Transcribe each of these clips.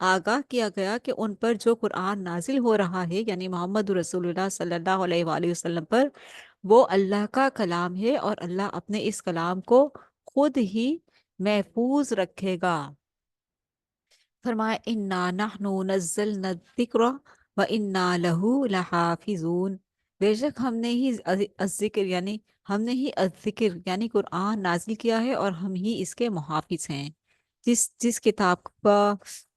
آگاہ کیا گیا کہ ان پر جو قرآن نازل ہو رہا ہے یعنی محمد رسول اللہ صلی اللہ علیہ وآلہ وسلم پر، وہ اللہ کا کلام ہے اور اللہ اپنے اس کلام کو خود ہی محفوظ رکھے گا۔ فرمایا انا نحن نزلنا الذکر و انا لہ لحافظون، بے شک ہم نے ہی الذکر یعنی ہم نے ہی الذکر یعنی قرآن نازل کیا ہے اور ہم ہی اس کے محافظ ہیں۔ جس کتاب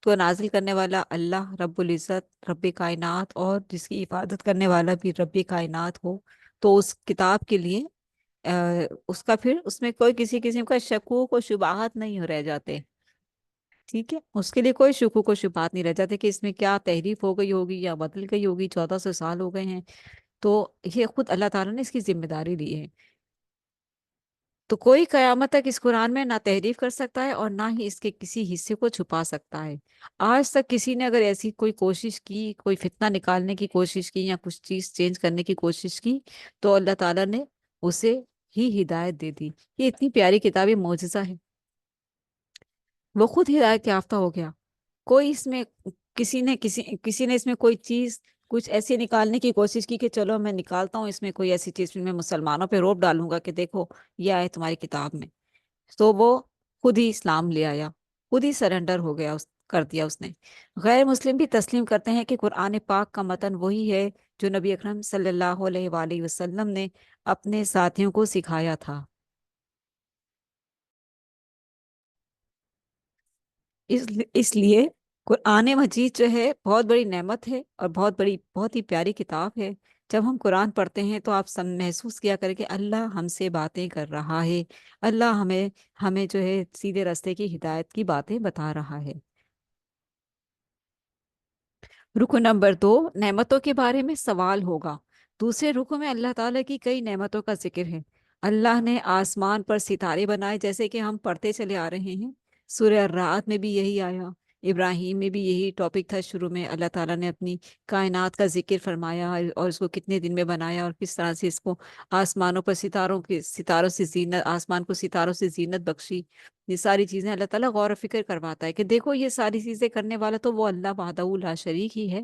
کو نازل کرنے والا اللہ رب العزت رب کائنات اور جس کی عبادت کرنے والا بھی رب کائنات ہو، تو اس کتاب کے لیے اس کا پھر اس میں کوئی کسی قسم کا شکوک و شبہات نہیں رہ جاتے، ٹھیک ہے، اس کے لیے کوئی شکوک و شبہات نہیں رہ جاتے کہ اس میں کیا تحریف ہو گئی ہوگی یا بدل گئی ہوگی، 1400 سال ہو گئے ہیں، تو یہ خود اللہ تعالیٰ نے اس کی ذمہ داری لی ہے۔ تو کوئی قیامت تک اس قرآن میں نہ تحریف کر سکتا ہے اور نہ ہی اس کے کسی حصے کو چھپا سکتا ہے۔ آج تک کسی نے اگر ایسی کوئی کوشش کی، کوئی فتنہ نکالنے کی کوشش کی یا کچھ چیز چینج کرنے کی کوشش کی، تو اللہ تعالیٰ نے اسے ہی ہدایت دے دی۔ یہ اتنی پیاری کتاب معجزہ ہے، وہ خود ہدایت یافتہ ہو گیا۔ کوئی اس میں کسی نے اس میں کوئی چیز کچھ ایسی نکالنے کی کوشش کی کہ چلو میں نکالتا ہوں اس میں کوئی ایسی چیز، میں مسلمانوں پہ روب ڈالوں گا کہ دیکھو یہ آئے تمہاری کتاب میں، تو وہ خود ہی اسلام لے آیا، خود ہی سرنڈر ہو گیا، کر دیا اس نے۔ غیر مسلم بھی تسلیم کرتے ہیں کہ قرآن پاک کا متن وہی ہے جو نبی اکرم صلی اللہ علیہ وآلہ وسلم نے اپنے ساتھیوں کو سکھایا تھا۔ اس لیے قرآن مجید جو ہے بہت بڑی نعمت ہے اور بہت ہی پیاری کتاب ہے۔ جب ہم قرآن پڑھتے ہیں تو آپ سب محسوس کیا کریں کہ اللہ ہم سے باتیں کر رہا ہے، اللہ ہمیں جو ہے سیدھے راستے کی ہدایت کی باتیں بتا رہا ہے۔ رکو نمبر 2، نعمتوں کے بارے میں سوال ہوگا۔ دوسرے رکو میں اللہ تعالیٰ کی کئی نعمتوں کا ذکر ہے۔ اللہ نے آسمان پر ستارے بنائے، جیسے کہ ہم پڑھتے چلے آ رہے ہیں، سورہ الرعد میں بھی یہی آیا، ابراہیم میں بھی یہی ٹاپک تھا۔ شروع میں اللہ تعالیٰ نے اپنی کائنات کا ذکر فرمایا اور اس کو کتنے دن میں بنایا اور کس طرح سے اس کو آسمانوں پر ستاروں سے زینت، آسمان کو ستاروں سے زینت بخشی۔ یہ ساری چیزیں اللہ تعالیٰ غور و فکر کرواتا ہے کہ دیکھو یہ ساری چیزیں کرنے والا تو وہ اللہ وحدہ لا شریک ہی ہے،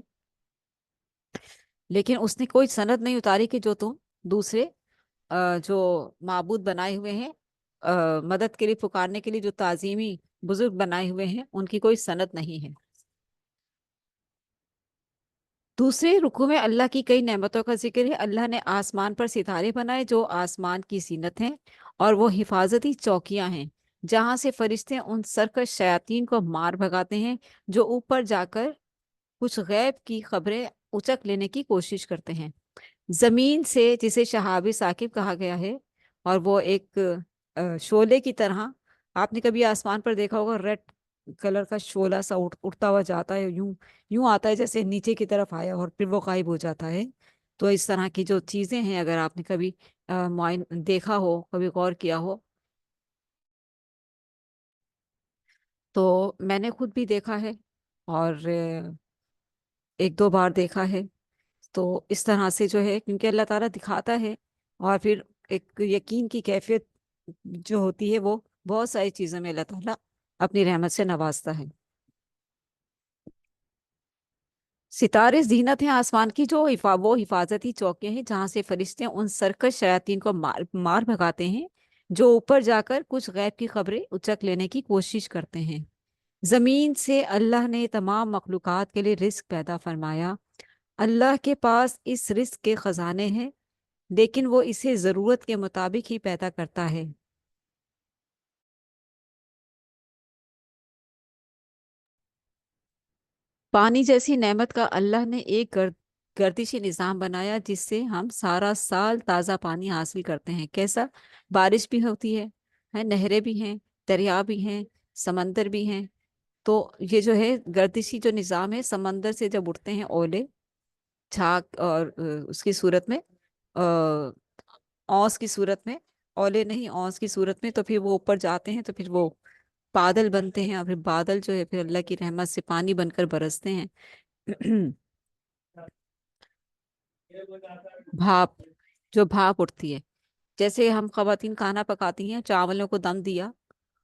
لیکن اس نے کوئی سند نہیں اتاری کہ جو تم دوسرے جو معبود بنائے ہوئے ہیں، مدد کے لیے پکارنے کے لیے جو تعظیمی بزرگ بنائے ہوئے ہیں، ان کی کوئی سند نہیں ہے۔ دوسرے رکوع میں اللہ کی کئی نعمتوں کا ذکر ہے۔ اللہ نے آسمان پر ستارے بنائے جو آسمان کی زینت ہیں اور وہ حفاظتی چوکیاں ہیں جہاں سے فرشتے ان سرکش شیاطین کو مار بھگاتے ہیں جو اوپر جا کر کچھ غیب کی خبریں اچک لینے کی کوشش کرتے ہیں۔ زمین سے جسے شہاب ثاقب کہا گیا ہے، اور وہ ایک شعلے کی طرح، آپ نے کبھی آسمان پر دیکھا ہوگا ریڈ کلر کا شعلہ سا اٹھتا ہوا جاتا ہے، یوں یوں آتا ہے جیسے نیچے کی طرف آیا اور پھر وہ غائب ہو جاتا ہے۔ تو اس طرح کی جو چیزیں ہیں، اگر آپ نے کبھی دیکھا ہو، کبھی غور کیا ہو، تو میں نے خود بھی دیکھا ہے اور ایک دو بار دیکھا ہے۔ تو اس طرح سے جو ہے، کیونکہ اللہ تعالیٰ دکھاتا ہے اور پھر ایک یقین کی کیفیت جو ہوتی ہے، وہ بہت ساری چیزوں میں اللہ تعالیٰ اپنی رحمت سے نوازتا ہے۔ ستارے زینت ہیں آسمان کی، جو وہ حفاظتی چوکے ہیں جہاں سے فرشتے ان سرکش شیاطین کو مار بھگاتے ہیں جو اوپر جا کر کچھ غیب کی خبریں اچک لینے کی کوشش کرتے ہیں۔ زمین سے اللہ نے تمام مخلوقات کے لیے رزق پیدا فرمایا۔ اللہ کے پاس اس رزق کے خزانے ہیں، لیکن وہ اسے ضرورت کے مطابق ہی پیدا کرتا ہے۔ پانی جیسی نعمت کا اللہ نے ایک گردشی نظام بنایا جس سے ہم سارا سال تازہ پانی حاصل کرتے ہیں۔ کیسا؟ بارش بھی ہوتی ہے، نہریں بھی ہیں، دریا بھی ہیں، سمندر بھی ہیں۔ تو یہ جو ہے گردشی جو نظام ہے، سمندر سے جب اٹھتے ہیں اولے جھاگ اور اس کی صورت میں اوس کی صورت میں، اولے نہیں اوس کی صورت میں، تو پھر وہ اوپر جاتے ہیں تو پھر وہ بادل بنتے ہیں اور پھر بادل جو ہے پھر اللہ کی رحمت سے پانی بن کر برستے ہیں۔ بھاپ، جو بھاپ اٹھتی ہے، جیسے ہم خواتین کھانا پکاتی ہیں، چاولوں کو دم دیا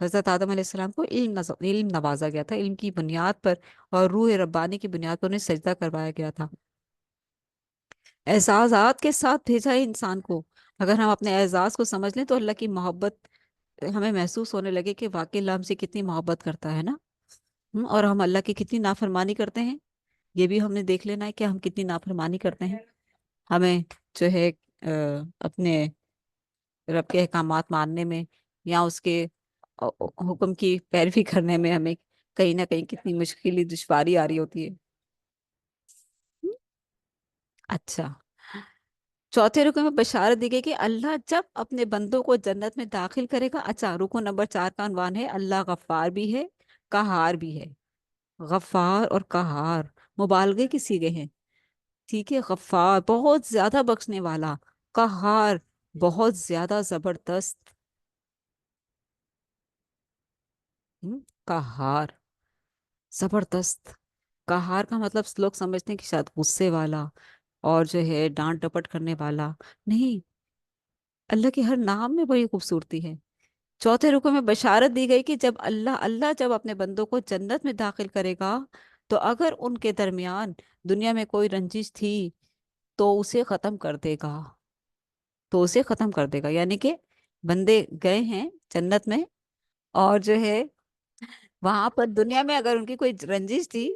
حضرت آدم علیہ السلام کو علم نوازا گیا تھا، علم کی بنیاد پر اور روح ربانی کی بنیاد پر انہیں سجدہ کروایا گیا تھا، اعزازات کے ساتھ بھیجا ہے انسان کو۔ اگر ہم اپنے اعزاز کو سمجھ لیں تو اللہ کی محبت ہمیں محسوس ہونے لگے کہ واقعی اللہ ہم سے کتنی محبت کرتا ہے نا۔ اور ہم اللہ کی کتنی نافرمانی کرتے ہیں، یہ بھی ہم نے دیکھ لینا ہے کہ ہم کتنی نافرمانی کرتے ہیں۔ ہمیں جو ہے اپنے رب کے احکامات ماننے میں یا اس کے حکم کی پیروی کرنے میں ہمیں کہیں نہ کہیں کتنی مشکل دشواری آ رہی ہوتی ہے۔ اچھا، چوتھے رکو میں بشارت دی گئی کہ اللہ جب اپنے بندوں کو جنت میں داخل کرے گا۔ اچھا، رکو نمبر 4 کا عنوان ہے اللہ غفار بھی ہے قہار بھی ہے۔ غفار اور قہار مبالغے کی صیغے ہیں، ٹھیک ہے؟ غفار بہت زیادہ بخشنے والا، قہار بہت زیادہ زبردست۔ قہار زبردست۔ قہار کا مطلب لوگ سمجھتے ہیں کہ شاید غصے والا اور جو ہے ڈانٹ ڈپٹ کرنے والا، نہیں، اللہ کے ہر نام میں بڑی خوبصورتی ہے۔ چوتھے رکوع میں بشارت دی گئی کہ جب اللہ جب اپنے بندوں کو جنت میں داخل کرے گا تو اگر ان کے درمیان دنیا میں کوئی رنجش تھی تو اسے ختم کر دے گا، تو اسے ختم کر دے گا، یعنی کہ بندے گئے ہیں جنت میں اور جو ہے وہاں پر دنیا میں اگر ان کی کوئی رنجش تھی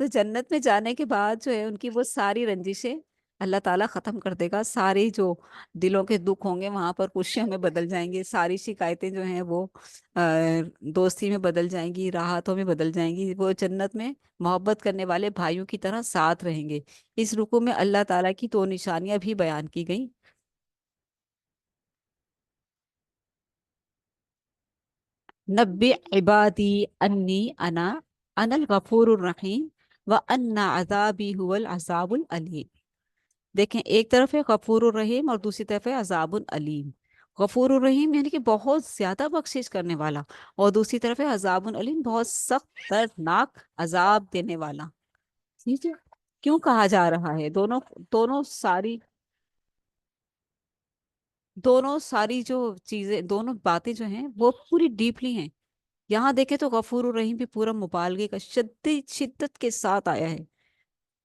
تو جنت میں جانے کے بعد جو ہے ان کی وہ ساری رنجشیں اللہ تعالیٰ ختم کر دے گا، ساری جو دلوں کے دکھ ہوں گے وہاں پر خوشیوں میں بدل جائیں گے، ساری شکایتیں جو ہیں وہ آ، دوستی میں بدل جائیں گی، راحتوں میں بدل جائیں گی، وہ جنت میں محبت کرنے والے بھائیوں کی طرح ساتھ رہیں گے۔ اس رکوع میں اللہ تعالیٰ کی دو نشانیاں بھی بیان کی گئیں۔ نبی عبادی انی انا الغفور الرحیم وان عذابی هو العذاب العلیم۔ دیکھیں، ایک طرف ہے غفور الرحیم اور دوسری طرف ہے عذاب العلیم۔ غفور الرحیم یعنی کہ بہت زیادہ بخشش کرنے والا، اور دوسری طرف ہے عذاب العلیم، بہت سخت دردناک عذاب دینے والا۔ ٹھیک ہے؟ کیوں کہا جا رہا ہے؟ دونوں ساری دونوں ساری جو چیزیں، دونوں باتیں جو ہیں وہ پوری ڈیپلی ہیں۔ یہاں دیکھیں تو غفور الرحیم بھی پورا مبالغے کا شدت کے ساتھ آیا ہے،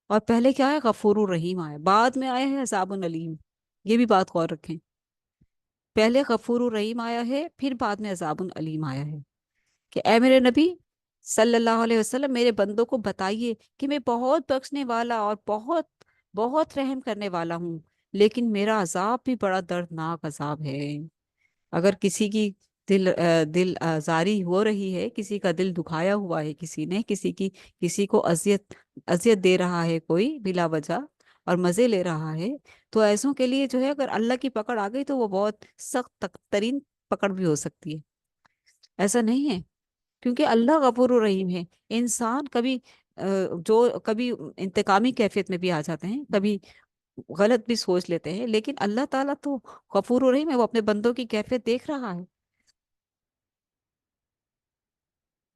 اور پہلے کیا ہے؟ غفور الرحیم آیا، بعد میں آیا ہے عذاب العلیم۔ یہ بھی بات غور رکھیں، پہلے غفور الرحیم آیا ہے، پھر بعد میں عذاب العلیم آیا ہے، کہ اے میرے نبی صلی اللہ علیہ وسلم میرے بندوں کو بتائیے کہ میں بہت بخشنے والا اور بہت بہت رحم کرنے والا ہوں، لیکن میرا عذاب بھی بڑا دردناک عذاب ہے۔ اگر کسی کی دل آزاری ہو رہی ہے، کسی کا دل دکھایا ہوا ہے، کسی نے کسی کو اذیت دے رہا ہے کوئی بلا وجہ اور مزے لے رہا ہے، تو ایسوں کے لیے جو ہے اگر اللہ کی پکڑ آ گئی تو وہ بہت سخت ترین پکڑ بھی ہو سکتی ہے۔ ایسا نہیں ہے، کیونکہ اللہ غفور الرحیم ہے۔ انسان کبھی جو کبھی انتقامی کیفیت میں بھی آ جاتے ہیں، کبھی غلط بھی سوچ لیتے ہیں، لیکن اللہ تعالیٰ تو غفور الرحیم ہے، وہ اپنے بندوں کی کیفیت دیکھ رہا ہے۔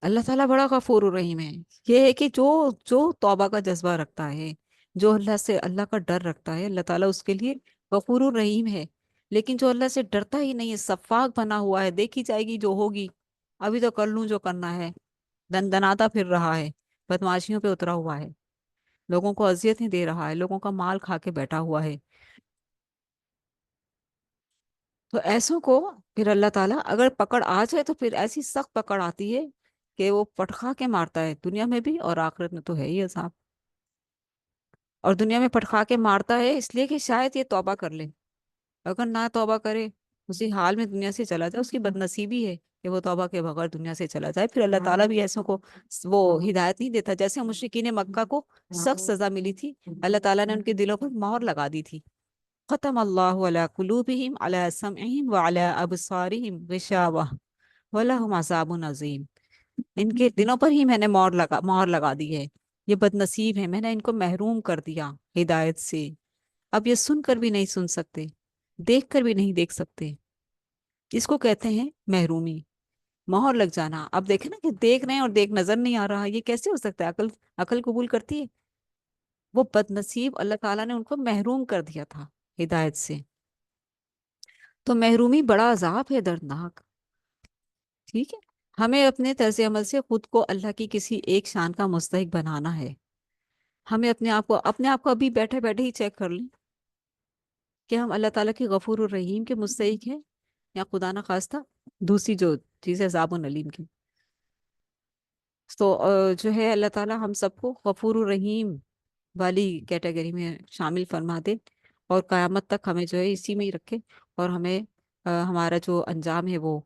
اللہ تعالیٰ بڑا غفور الرحیم ہے۔ یہ ہے کہ جو توبہ کا جذبہ رکھتا ہے، جو اللہ کا ڈر رکھتا ہے، اللہ تعالیٰ اس کے لیے غفور الرحیم ہے۔ لیکن جو اللہ سے ڈرتا ہی نہیں ہے، سفاک بنا ہوا ہے، دیکھی جائے گی جو ہوگی، ابھی تو کر لوں جو کرنا ہے، دن دناتا پھر رہا ہے، بدمعاشیوں پہ اترا ہوا ہے، لوگوں کو اذیتیں دے رہا ہے، لوگوں کا مال کھا کے بیٹھا ہوا ہے، تو ایسوں کو پھر اللہ تعالیٰ اگر پکڑ آ جائے تو پھر ایسی سخت پکڑ آتی ہے کہ وہ پٹخا کے مارتا ہے، دنیا میں بھی اور آخرت میں تو ہے ہی عذاب۔ اور دنیا میں پٹخا کے مارتا ہے اس لیے کہ شاید یہ توبہ کر لے، اگر نہ توبہ کرے اسی حال میں دنیا سے چلا جائے، اس کی بد نصیبی ہے کہ وہ توبہ کے بغیر دنیا سے چلا جائے، پھر اللہ تعالیٰ بھی ایسوں کو وہ ہدایت نہیں دیتا۔ جیسے مشرکین مکہ کو سخت سزا ملی تھی، اللہ تعالیٰ نے ان کے دلوں پر مہر لگا دی تھی، ختم اللہ علی قلوبہم علی سمعہم وعلی ابصارہم غشاوہ ولہم عذاب عظیم۔ ان کے دلوں پر ہی میں نے مہر لگا دی ہے، یہ بد نصیب ہے، میں نے ان کو محروم کر دیا ہدایت سے، اب یہ سن کر بھی نہیں سن سکتے، دیکھ کر بھی نہیں دیکھ سکتے، اس کو کہتے ہیں محرومی، مہر لگ جانا۔ اب دیکھیں نا کہ دیکھ رہے ہیں اور دیکھ نظر نہیں آ رہا، یہ کیسے ہو سکتا ہے؟ عقل قبول کرتی ہے؟ وہ بد نصیب اللہ تعالیٰ نے ان کو محروم کر دیا تھا ہدایت سے، تو محرومی بڑا عذاب ہے، دردناک، ٹھیک ہے؟ ہمیں اپنے طرز عمل سے خود کو اللہ کی کسی ایک شان کا مستحق بنانا ہے۔ ہمیں اپنے آپ کو ابھی بیٹھے بیٹھے ہی چیک کر لیں کہ ہم اللہ تعالیٰ کی غفور الرحیم کے مستحق ہیں، یا خدا نہ خواستہ دوسری جو چیز ہے عذاب العلیم کی۔ تو جو ہے اللہ تعالیٰ ہم سب کو غفور الرحیم والی کیٹیگری میں شامل فرما دے، اور قیامت تک ہمیں جو ہے اسی میں ہی رکھے، اور ہمیں ہمارا جو انجام ہے وہ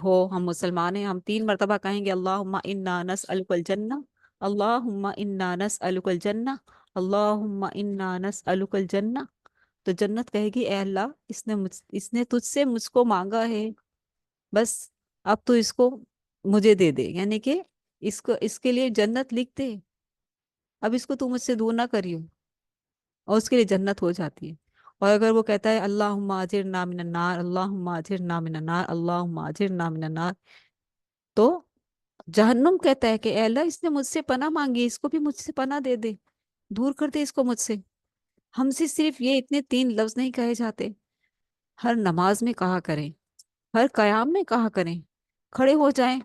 ہو، ہم مسلمان ہیں، ہم 3 مرتبہ کہیں گے اللہم انا نسألک الجنہ، اللہم انا نسألک الجنہ، اللہم انا نسألک الجنہ۔ تو جنت کہے گی اے اللہ، اس نے تجھ سے مجھ کو مانگا ہے، بس اب تو اس کو مجھے دے دے، یعنی کہ اس کے لیے جنت لکھ دے، اب اس کو تو مجھ سے دور نہ کریو، اور اس کے لیے جنت ہو جاتی ہے۔ اور اگر وہ کہتا ہے اللہم اجرنا من النار، اللہم اجرنا من النار، اللہم اجرنا من النار، تو جہنم کہتا ہے کہ اے اللہ اس نے مجھ سے پناہ مانگی، اس کو بھی مجھ سے پناہ دے دے، دور کر دے اس کو مجھ سے۔ ہم سے صرف یہ اتنے 3 لفظ نہیں کہے جاتے، ہر نماز میں کہا کریں، ہر قیام میں کہا کریں، کھڑے ہو جائیں،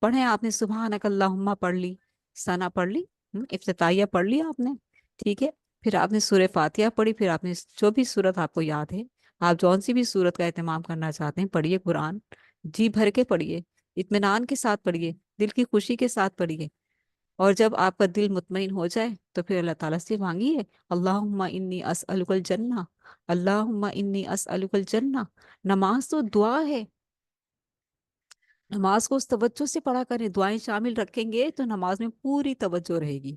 پڑھیں، آپ نے سبحانک اللہم پڑھ لی، ثنا پڑھ لی، افتتاحیہ پڑھ لی آپ نے، ٹھیک ہے، پھر آپ نے سورہ فاتحہ پڑھی، پھر آپ نے جو بھی صورت آپ کو یاد ہے، آپ جون سی بھی صورت کا اہتمام کرنا چاہتے ہیں پڑھیے قرآن، جی بھر کے پڑھیے، اطمینان کے ساتھ پڑھیے، دل کی خوشی کے ساتھ پڑھیے، اور جب آپ کا دل مطمئن ہو جائے تو پھر اللہ تعالیٰ سے مانگیے اللہم انی اسألک الجنہ، اللہم انی اسألک الجنہ۔ نماز تو دعا ہے، نماز کو اس توجہ سے پڑھا کریں، دعائیں شامل رکھیں گے تو نماز میں پوری توجہ رہے گی۔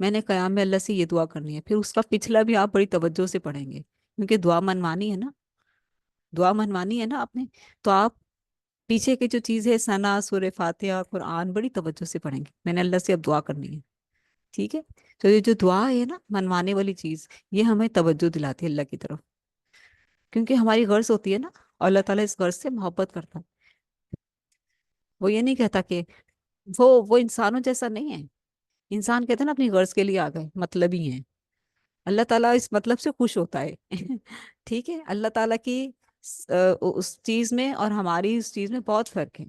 میں نے قیام میں اللہ سے یہ دعا کرنی ہے، پھر اس کا پچھلا بھی آپ بڑی توجہ سے پڑھیں گے، کیونکہ دعا منوانی ہے نا، دعا منوانی ہے نا آپ نے، تو آپ پیچھے کی جو چیز ہے ثنا، سورہ فاتحہ، قرآن بڑی توجہ سے پڑھیں گے، میں نے اللہ سے اب دعا کرنی ہے، ٹھیک ہے۔ تو یہ جو دعا ہے نا منوانے والی چیز، یہ ہمیں توجہ دلاتی ہے اللہ کی طرف، کیونکہ ہماری غرض ہوتی ہے نا، اور اللہ تعالیٰ اس غرض سے محبت کرتا ہے۔ وہ یہ نہیں کہتا کہ وہ انسانوں جیسا نہیں ہے، انسان کہتے ہیں نا اپنی غرض کے لیے آ گئے، مطلب ہی ہیں، اللہ تعالیٰ اس مطلب سے خوش ہوتا ہے ٹھیک ہے، اللہ تعالیٰ کی اس چیز میں اور ہماری اس چیز میں بہت فرق ہے،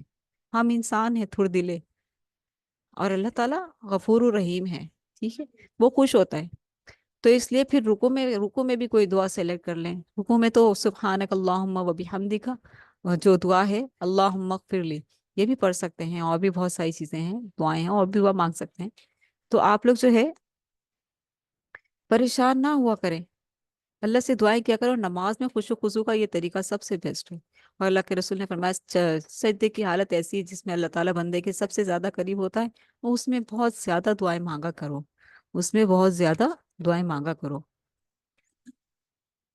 ہم انسان ہیں تھوڑ دلے، اور اللہ تعالیٰ غفور الرحیم ہے، ٹھیک ہے، وہ خوش ہوتا ہے۔ تو اس لیے پھر رکو میں بھی کوئی دعا سیلیکٹ کر لیں، رکو میں تو سبحانک اللہم و بحمدک، جو دعا ہے اللہم اغفر لی، یہ بھی پڑھ سکتے ہیں، اور بھی بہت ساری چیزیں ہیں، دعائیں ہیں، اور بھی دعا مانگ سکتے ہیں۔ تو آپ لوگ جو ہے پریشان نہ ہوا کریں، اللہ سے دعائیں کیا کرو، نماز میں خشوع و خضوع کا یہ طریقہ سب سے بیسٹ ہے، اور اللہ کے رسول نے فرمایا سجدے کی حالت ایسی ہے جس میں اللہ تعالیٰ بندے کے سب سے زیادہ قریب ہوتا ہے، وہ اس میں بہت زیادہ دعائیں مانگا کرو، اس میں بہت زیادہ دعائیں مانگا کرو۔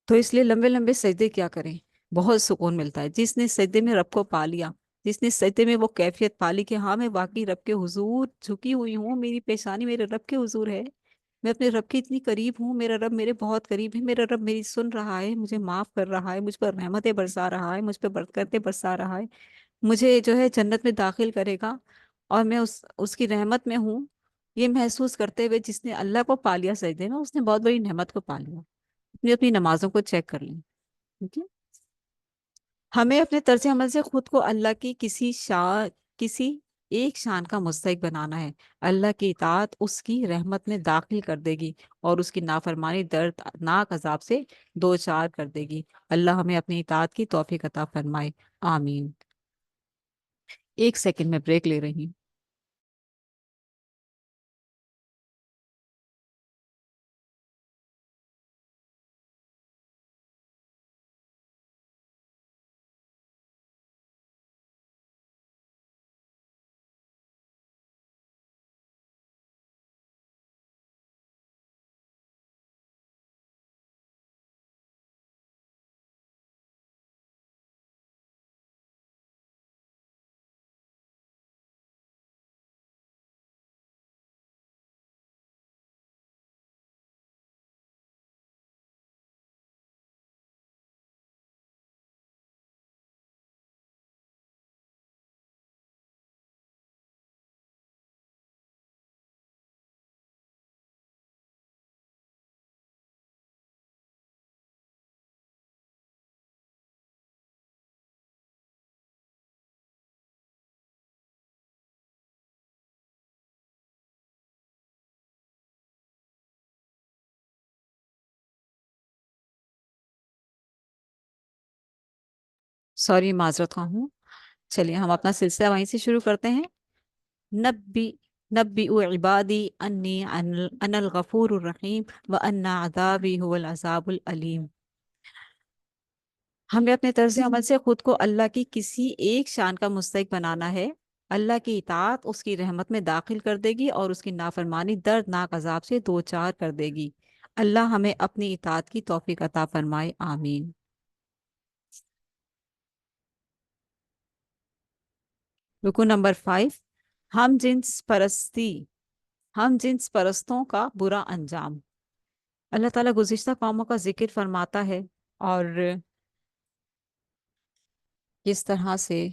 تو اس لیے لمبے لمبے سجدے کیا کریں، بہت سکون ملتا ہے، جس نے سجدے میں رب کو پا لیا، جس نے سجدے میں وہ کیفیت پالی کہ ہاں میں واقعی رب کے حضور جھکی ہوئی ہوں، میری پیشانی میرے رب کے حضور ہے، میں اپنے رب کے اتنی قریب ہوں، میرا رب میرے بہت قریب ہے، میرا رب میری سن رہا ہے، مجھے معاف کر رہا ہے، مجھ پر رحمتیں برسا رہا ہے، مجھ پہ برکتیں برسا رہا ہے، مجھے جو ہے جنت میں داخل کرے گا، اور میں اس کی رحمت میں ہوں، یہ محسوس کرتے ہوئے جس نے اللہ کو پا لیا سجدے میں، اس نے بہت بڑی نعمت کو پا لیا۔ اپنی نمازوں کو چیک کر لیں، ٹھیک ہے۔ ہمیں اپنے طرز عمل سے خود کو اللہ کی کسی ایک شان کا مستحق بنانا ہے، اللہ کی اطاعت اس کی رحمت میں داخل کر دے گی، اور اس کی نافرمانی دردناک عذاب سے دو چار کر دے گی۔ اللہ ہمیں اپنی اطاعت کی توفیق عطا فرمائے، آمین۔ 1 سیکنڈ میں بریک لے رہی ہوں۔ سوری معذرت خواہ ہوں. چلیے ہم اپنا سلسلہ وہیں سے شروع کرتے ہیں. نبی نبی عبادی انی انا الغفور الرحیم وان عذابی هو العذاب العلیم. ہمیں اپنے طرز عمل سے خود کو اللہ کی کسی ایک شان کا مستحق بنانا ہے. اللہ کی اطاعت اس کی رحمت میں داخل کر دے گی اور اس کی نافرمانی دردناک عذاب سے دوچار کر دے گی. اللہ ہمیں اپنی اطاعت کی توفیق عطا فرمائے، آمین. رکو نمبر 5، ہم جنس پرستوں کا برا انجام. اللہ تعالیٰ گزشتہ قوموں کا ذکر فرماتا ہے اور کس طرح سے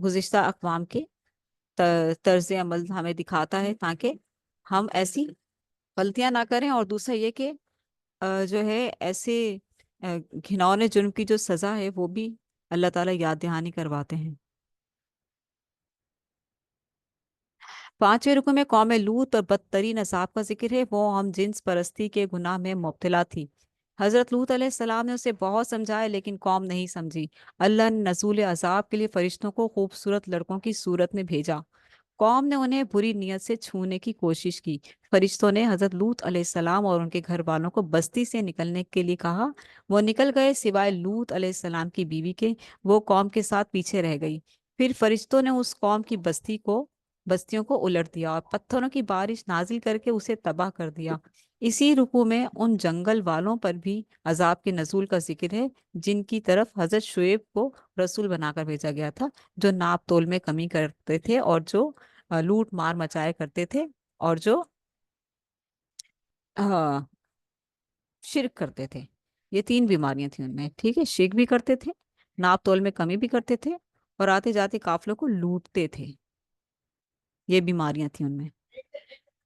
گزشتہ اقوام کے طرز عمل ہمیں دکھاتا ہے تاکہ ہم ایسی غلطیاں نہ کریں، اور دوسرا یہ کہ جو ہے ایسے گھناؤنے جرم کی جو سزا ہے وہ بھی اللہ تعالیٰ یاد دہانی کرواتے ہیں. 5ویں رکو میں قوم لوط اور بدترین عذاب کا ذکر ہے. وہ ہم جنس پرستی کے گناہ میں مبتلا تھی. حضرت لوط علیہ السلام نے اسے بہت سمجھایا لیکن قوم نہیں سمجھی. اللہ نے نزول عذاب کے لیے فرشتوں کو خوبصورت لڑکوں کی صورت میں بھیجا. قوم نے انہیں بری نیت سے چھونے کی کوشش کی. فرشتوں نے حضرت لوط علیہ السلام اور ان کے گھر والوں کو بستی سے نکلنے کے لیے کہا. وہ نکل گئے سوائے لوط علیہ السلام کی بیوی کے. وہ قوم کے ساتھ پیچھے رہ گئی. پھر فرشتوں نے اس قوم کی بستیوں کو الٹ دیا اور پتھروں کی بارش نازل کر کے اسے تباہ کر دیا. اسی رکوع میں ان جنگل والوں پر بھی عذاب کے نزول کا ذکر ہے جن کی طرف حضرت شعیب کو رسول بنا کر بھیجا گیا تھا، جو ناپ تول میں کمی کرتے تھے اور جو لوٹ مار مچایا کرتے تھے اور جو آ، شرک کرتے تھے. یہ 3 بیماریاں تھیں ان میں. ٹھیک ہے، شرک بھی کرتے تھے، ناپ تول میں کمی بھی کرتے تھے، اور آتے جاتے قافلوں کو لوٹتے تھے. یہ بیماریاں تھیں ان میں.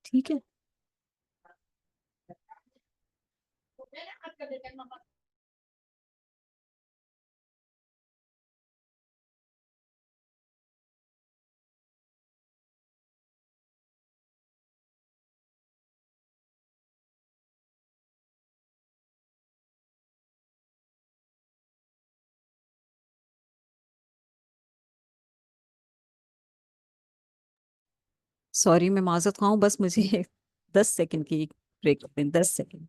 ٹھیک ہے. سوری میں معذرت خواہ ہوں، بس مجھے 10 سیکنڈ کی بریک دیں. 10 سیکنڈ.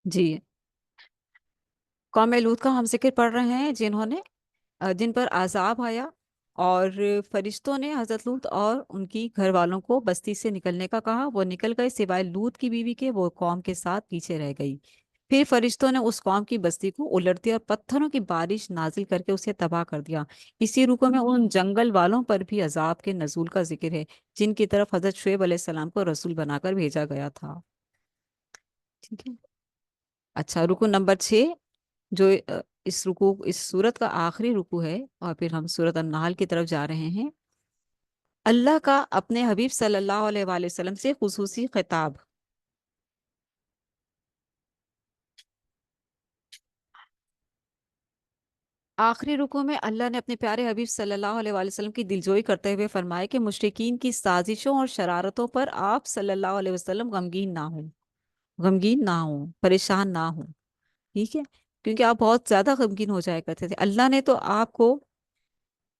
جی، قوم لوط کا ہم ذکر پڑھ رہے ہیں جن پر عذاب آیا، اور فرشتوں نے حضرت لوط اور ان کی گھر والوں کو بستی سے نکلنے کا کہا. وہ نکل گئے سوائے لوط کی بیوی کے. وہ قوم کے ساتھ پیچھے رہ گئی. پھر فرشتوں نے اس قوم کی بستی کو الٹ دیا اور پتھروں کی بارش نازل کر کے اسے تباہ کر دیا. اسی رکوع میں ان جنگل والوں پر بھی عذاب کے نزول کا ذکر ہے جن کی طرف حضرت شعیب علیہ السلام کو رسول بنا کر بھیجا گیا تھا. ٹھیک ہے. اچھا، رکوع نمبر 6 جو اس سورت کا آخری رکوع ہے، اور پھر ہم سورت النحل کی طرف جا رہے ہیں. اللہ کا اپنے حبیب صلی اللہ علیہ وآلہ وسلم سے خصوصی خطاب. آخری رکوع میں اللہ نے اپنے پیارے حبیب صلی اللہ علیہ وآلہ وسلم کی دلجوئی کرتے ہوئے فرمایا کہ مشرکین کی سازشوں اور شرارتوں پر آپ صلی اللہ علیہ وسلم غمگین نہ ہوں، پریشان نہ ہوں. ٹھیک ہے، کیونکہ آپ بہت زیادہ غمگین ہو جایا کرتے تھے. اللہ نے تو آپ کو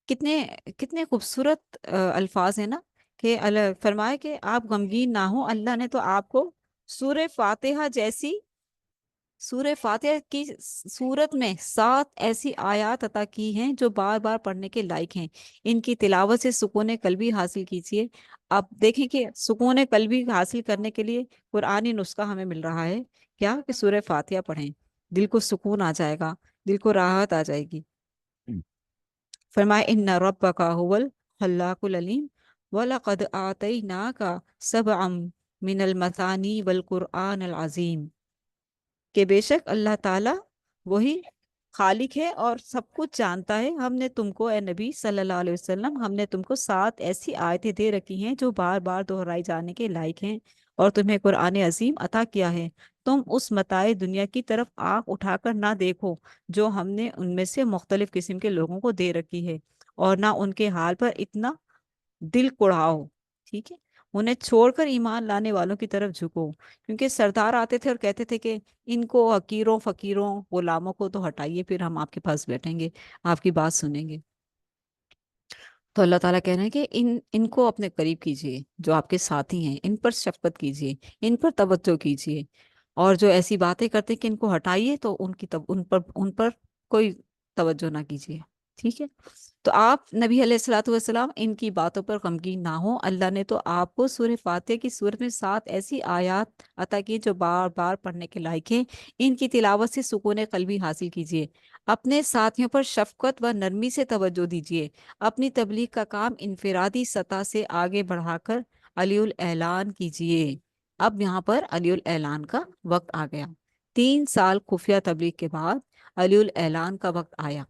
کتنے کتنے خوبصورت الفاظ ہیں نا، کہ اللہ فرمائے کہ آپ غمگین نہ ہوں. اللہ نے تو آپ کو سورہ فاتحہ کی صورت میں 7 ایسی آیات عطا کی ہیں جو بار بار پڑھنے کے لائق ہیں. ان کی تلاوت سے سکون قلبی حاصل کیجیے. آپ دیکھیں کہ سکون قلبی حاصل کرنے کے لیے قرآنی نسخہ ہمیں مل رہا ہے. کیا کہ سورہ فاتحہ پڑھیں، دل کو سکون آ جائے گا، دل کو راحت آ جائے گی. فرمائے ان ربک هو الخلاق العلیم وَلَقَدْ آتَيْنَاكَ سَبْعًا مِنَ الْمَثَانِي وَالْقُرْآنِ الْعَظِيمِ، کہ بے شک اللہ تعالیٰ وہی خالق ہے اور سب کچھ جانتا ہے. ہم نے تم کو اے نبی صلی اللہ علیہ وسلم، ہم نے تم کو 7 ایسی آیتیں دے رکھی ہیں جو بار بار دہرائی جانے کے لائق ہیں، اور تمہیں قرآن عظیم عطا کیا ہے. تم اس متاع دنیا کی طرف آنکھ اٹھا کر نہ دیکھو جو ہم نے ان میں سے مختلف قسم کے لوگوں کو دے رکھی ہے، اور نہ ان کے حال پر اتنا دل کڑھاؤ. ٹھیک ہے، انہیں چھوڑ کر ایمان لانے والوں کی طرف جھکو. کیونکہ سردار آتے تھے اور کہتے تھے کہ ان کو حقیروں فقیروں غلاموں کو تو ہٹائیے، پھر ہم آپ کے پاس بیٹھیں گے، آپ کی بات سنیں گے. تو اللہ تعالیٰ کہہ رہے ہیں کہ ان کو اپنے قریب کیجئے، جو آپ کے ساتھی ہیں ان پر شفقت کیجئے، ان پر توجہ کیجئے. اور جو ایسی باتیں کرتے ہیں کہ ان کو ہٹائیے تو ان پر کوئی توجہ نہ کیجیے. ٹھیک ہے، تو آپ نبی علیہ الصلوۃ والسلام ان کی باتوں پر غمگین نہ ہو. اللہ نے تو آپ کو سورہ فاتحہ کی صورت میں 7 ایسی آیات عطا کی جو بار بار پڑھنے کے لائق ہیں. ان کی تلاوت سے سکون قلبی حاصل کیجیے، اپنے ساتھیوں پر شفقت و نرمی سے توجہ دیجیے، اپنی تبلیغ کا کام انفرادی سطح سے آگے بڑھا کر علی الاعلان کیجیے. اب یہاں پر علی الاعلان کا وقت آ گیا. 3 سال خفیہ تبلیغ کے بعد علی الاعلان کا وقت آیا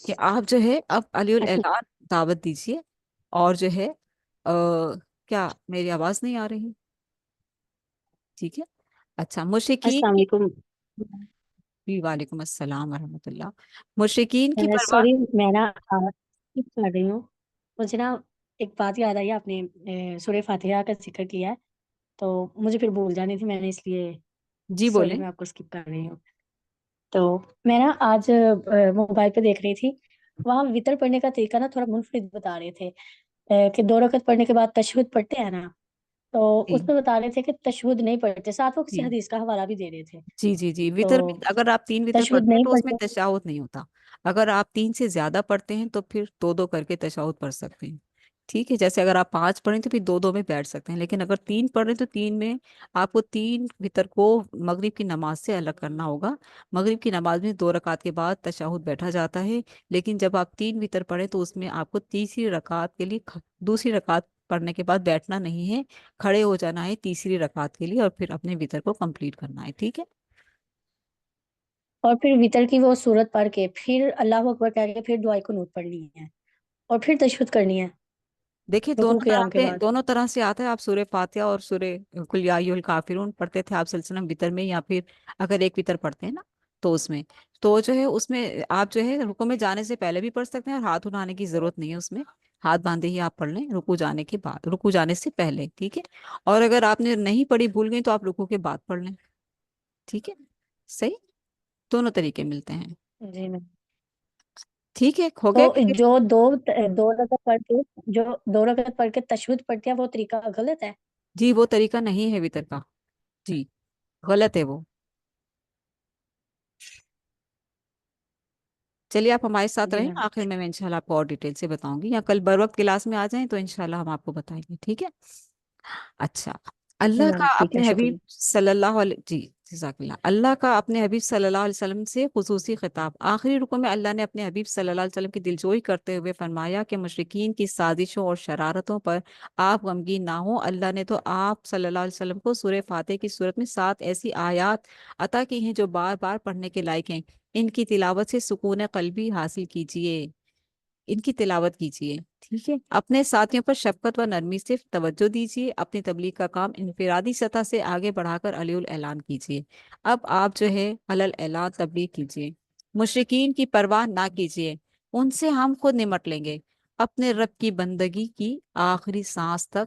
کہ آپ جو ہے اب علی الاعلان دعوت دیجیے. اور جو ہے کیا میری آواز نہیں آ رہی؟ ٹھیک ہے، اچھا. مشرکین السلام کی، علیکم. جی وعلیکم السلام ورحمۃ اللہ. مشرکین کی پرواہ. سوری میں نا skip کر رہی ہوں. مجھے نا ایک بات یاد آئی، آپ نے سورہ فاتحہ کا ذکر کیا ہے تو مجھے پھر بھول جانی تھی، میں نے اس لیے جی سوری بولیں. میں آپ کو اسکپ کر رہی ہوں. تو میں نا آج موبائل پہ دیکھ رہی تھی، وہاں وطر پڑھنے کا طریقہ نا تھوڑا منفرد بتا رہے تھے کہ 2 رکعت پڑھنے کے بعد تشہد پڑھتے ہیں نا، تو جی اس میں بتا رہے تھے کہ تشہد نہیں پڑھتے، ساتھ وہ کسی جی حدیث کا حوالہ بھی دے رہے تھے. جی جی جی تو وطر میں اگر آپ 3 وطر تشہد پڑھتے ہیں نہیں تو اس میں پڑھتے. تشہد نہیں ہوتا. اگر آپ 3 سے زیادہ پڑھتے ہیں تو پھر 2 کر کے تشہد پڑھ سکتے ہیں. ٹھیک ہے، جیسے اگر آپ 5 پڑھیں تو پھر 2 میں بیٹھ سکتے ہیں. لیکن اگر 3 پڑھ رہے ہیں تو 3 میں آپ کو 3 وطر کو مغرب کی نماز سے الگ کرنا ہوگا. مغرب کی نماز میں 2 رکعت کے بعد تشہد بیٹھا جاتا ہے، لیکن جب آپ 3 وطر پڑھیں تو اس میں آپ کو تیسری رکعت کے لیے دوسری رکعت پڑھنے کے بعد بیٹھنا نہیں ہے، کھڑے ہو جانا ہے تیسری رکعت کے لیے اور پھر اپنے وطر کو کمپلیٹ کرنا ہے. ٹھیک ہے. اور پھر وطر کی وہ سورت پڑھ کے پھر اللہ اکبر کہہ کے پھر دعائے قنوت پڑھنی ہے اور پھر تشہد کرنی ہے دیکھیں رکوع قیام کے بعد. دونوں طرح سے آتا ہے. آپ سورہ فاتحہ اور سورہ قل یا ایھا الکافرون پڑھتے تھے آپ صلی اللہ علیہ وسلم وطر میں، یا پھر اگر ایک وطر پڑھتے ہیں نا تو اس میں، تو جو ہے اس میں آپ جو ہے رکوع میں جانے سے پہلے بھی پڑھ سکتے ہیں اور ہاتھ اٹھانے کی ضرورت نہیں ہے. اس میں ہاتھ باندھے ہی آپ پڑھ لیں رکوع جانے کے بعد، رکوع جانے سے پہلے. ٹھیک ہے، اور اگر آپ نے نہیں پڑھی بھول گئی تو آپ رکوع کے بعد پڑھ لیں. ٹھیک ہے، صحیح. دونوں طریقے ملتے ہیں. جی میں ٹھیک ہے، ہو تو گیا کہ جو دو رکعت پڑھ کے جو 2 رکعت پڑھ کے تشہد پڑھتے ہیں وہ طریقہ غلط ہے. جی وہ طریقہ نہیں ہے وطر کا. جی غلط ہے وہ. چلیے آپ ہمارے ساتھ جی رہیں، میم. آخر میں انشاءاللہ آپ کو اور ڈیٹیل سے بتاؤں گی، یا کل بر وقت کلاس میں آ جائیں تو انشاءاللہ ہم آپ کو بتائیں گے. ٹھیک ہے. اچھا. جی اللہ میم کا ٹھیک ہے، اپنے حبیب شکریہ. صلی اللہ علیہ، جی جزاک اللہ، اللہ کا اپنے حبیب صلی اللہ علیہ وسلم سے خصوصی خطاب. آخری رکوع میں اللہ نے اپنے حبیب صلی اللہ علیہ وسلم کی دلجوئی کرتے ہوئے فرمایا کہ مشرکین کی سازشوں اور شرارتوں پر آپ غمگین نہ ہوں. اللہ نے تو آپ صلی اللہ علیہ وسلم کو سورہ فاتح کی صورت میں 7 ایسی آیات عطا کی ہیں جو بار بار پڑھنے کے لائق ہیں. ان کی تلاوت سے سکون قلبی حاصل کیجیے، ان کی تلاوت کیجیے. ٹھیک ہے، اپنے ساتھیوں پر شفقت و نرمی سے توجہ دیجیے، اپنی تبلیغ کا کام انفرادی سطح سے آگے بڑھا کر علی الاعلان کیجیے. اب آپ جو ہے علی الاعلان تبلیغ کیجیے. مشرکین کی پرواہ نہ کیجیے، ان سے ہم خود نمٹ لیں گے. اپنے رب کی بندگی کی آخری سانس تک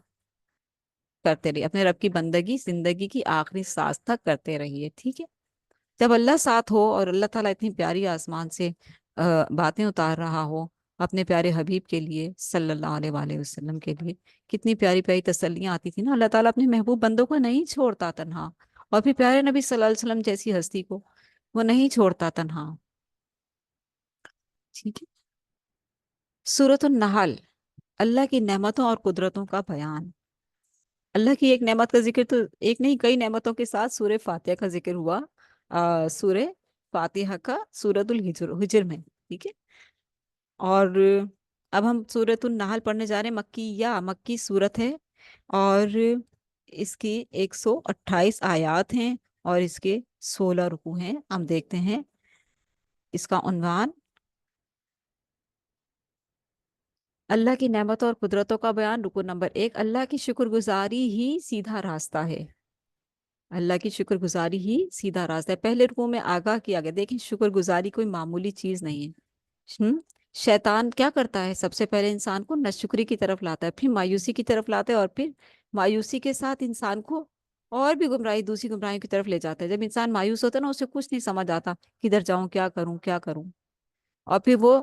کرتے رہیے، اپنے رب کی بندگی زندگی کی آخری سانس تک کرتے رہیے. ٹھیک ہے. جب اللہ ساتھ ہو اور اللہ تعالیٰ اتنی پیاری آسمان سے باتیں اتار رہا ہو اپنے پیارے حبیب کے لیے صلی اللہ علیہ وآلہ وسلم کے لیے، کتنی پیاری پیاری تسلیاں آتی تھی نا. اللہ تعالیٰ اپنے محبوب بندوں کو نہیں چھوڑتا تنہا، اور پھر پیارے نبی صلی اللہ علیہ وسلم جیسی ہستی کو وہ نہیں چھوڑتا تنہا. ٹھیک ہے. سورۃ النحل، اللہ کی نعمتوں اور قدرتوں کا بیان. اللہ کی ایک نعمت کا ذکر تو ایک نہیں کئی نعمتوں کے ساتھ سورہ فاتحہ کا ذکر ہوا سورہ فاتحہ کا سورۃ الحجر میں. ٹھیک ہے. اور اب ہم سورۃ النحل پڑھنے جا رہے ہیں. مکی سورت ہے، اور اس کی 128 آیات ہیں اور اس کے 16 رکوع ہیں. ہم دیکھتے ہیں اس کا عنوان اللہ کی نعمتوں اور قدرتوں کا بیان۔ رکن نمبر 1، اللہ کی شکر گزاری ہی سیدھا راستہ ہے۔ اللہ کی شکر گزاری ہی سیدھا راستہ ہے۔ پہلے رکوع میں آگاہ کیا گیا، دیکھیں شکر گزاری کوئی معمولی چیز نہیں ہے۔ شیطان کیا کرتا ہے؟ سب سے پہلے انسان کو ناشکری کی طرف لاتا ہے، پھر مایوسی کی طرف لاتا ہے، اور پھر مایوسی کے ساتھ انسان کو اور بھی گمراہی، دوسری گمراہی کی طرف لے جاتا ہے۔ جب انسان مایوس ہوتا ہے نا، اسے کچھ نہیں سمجھ آتا، کدھر جاؤں، کیا کروں کیا کروں، اور پھر وہ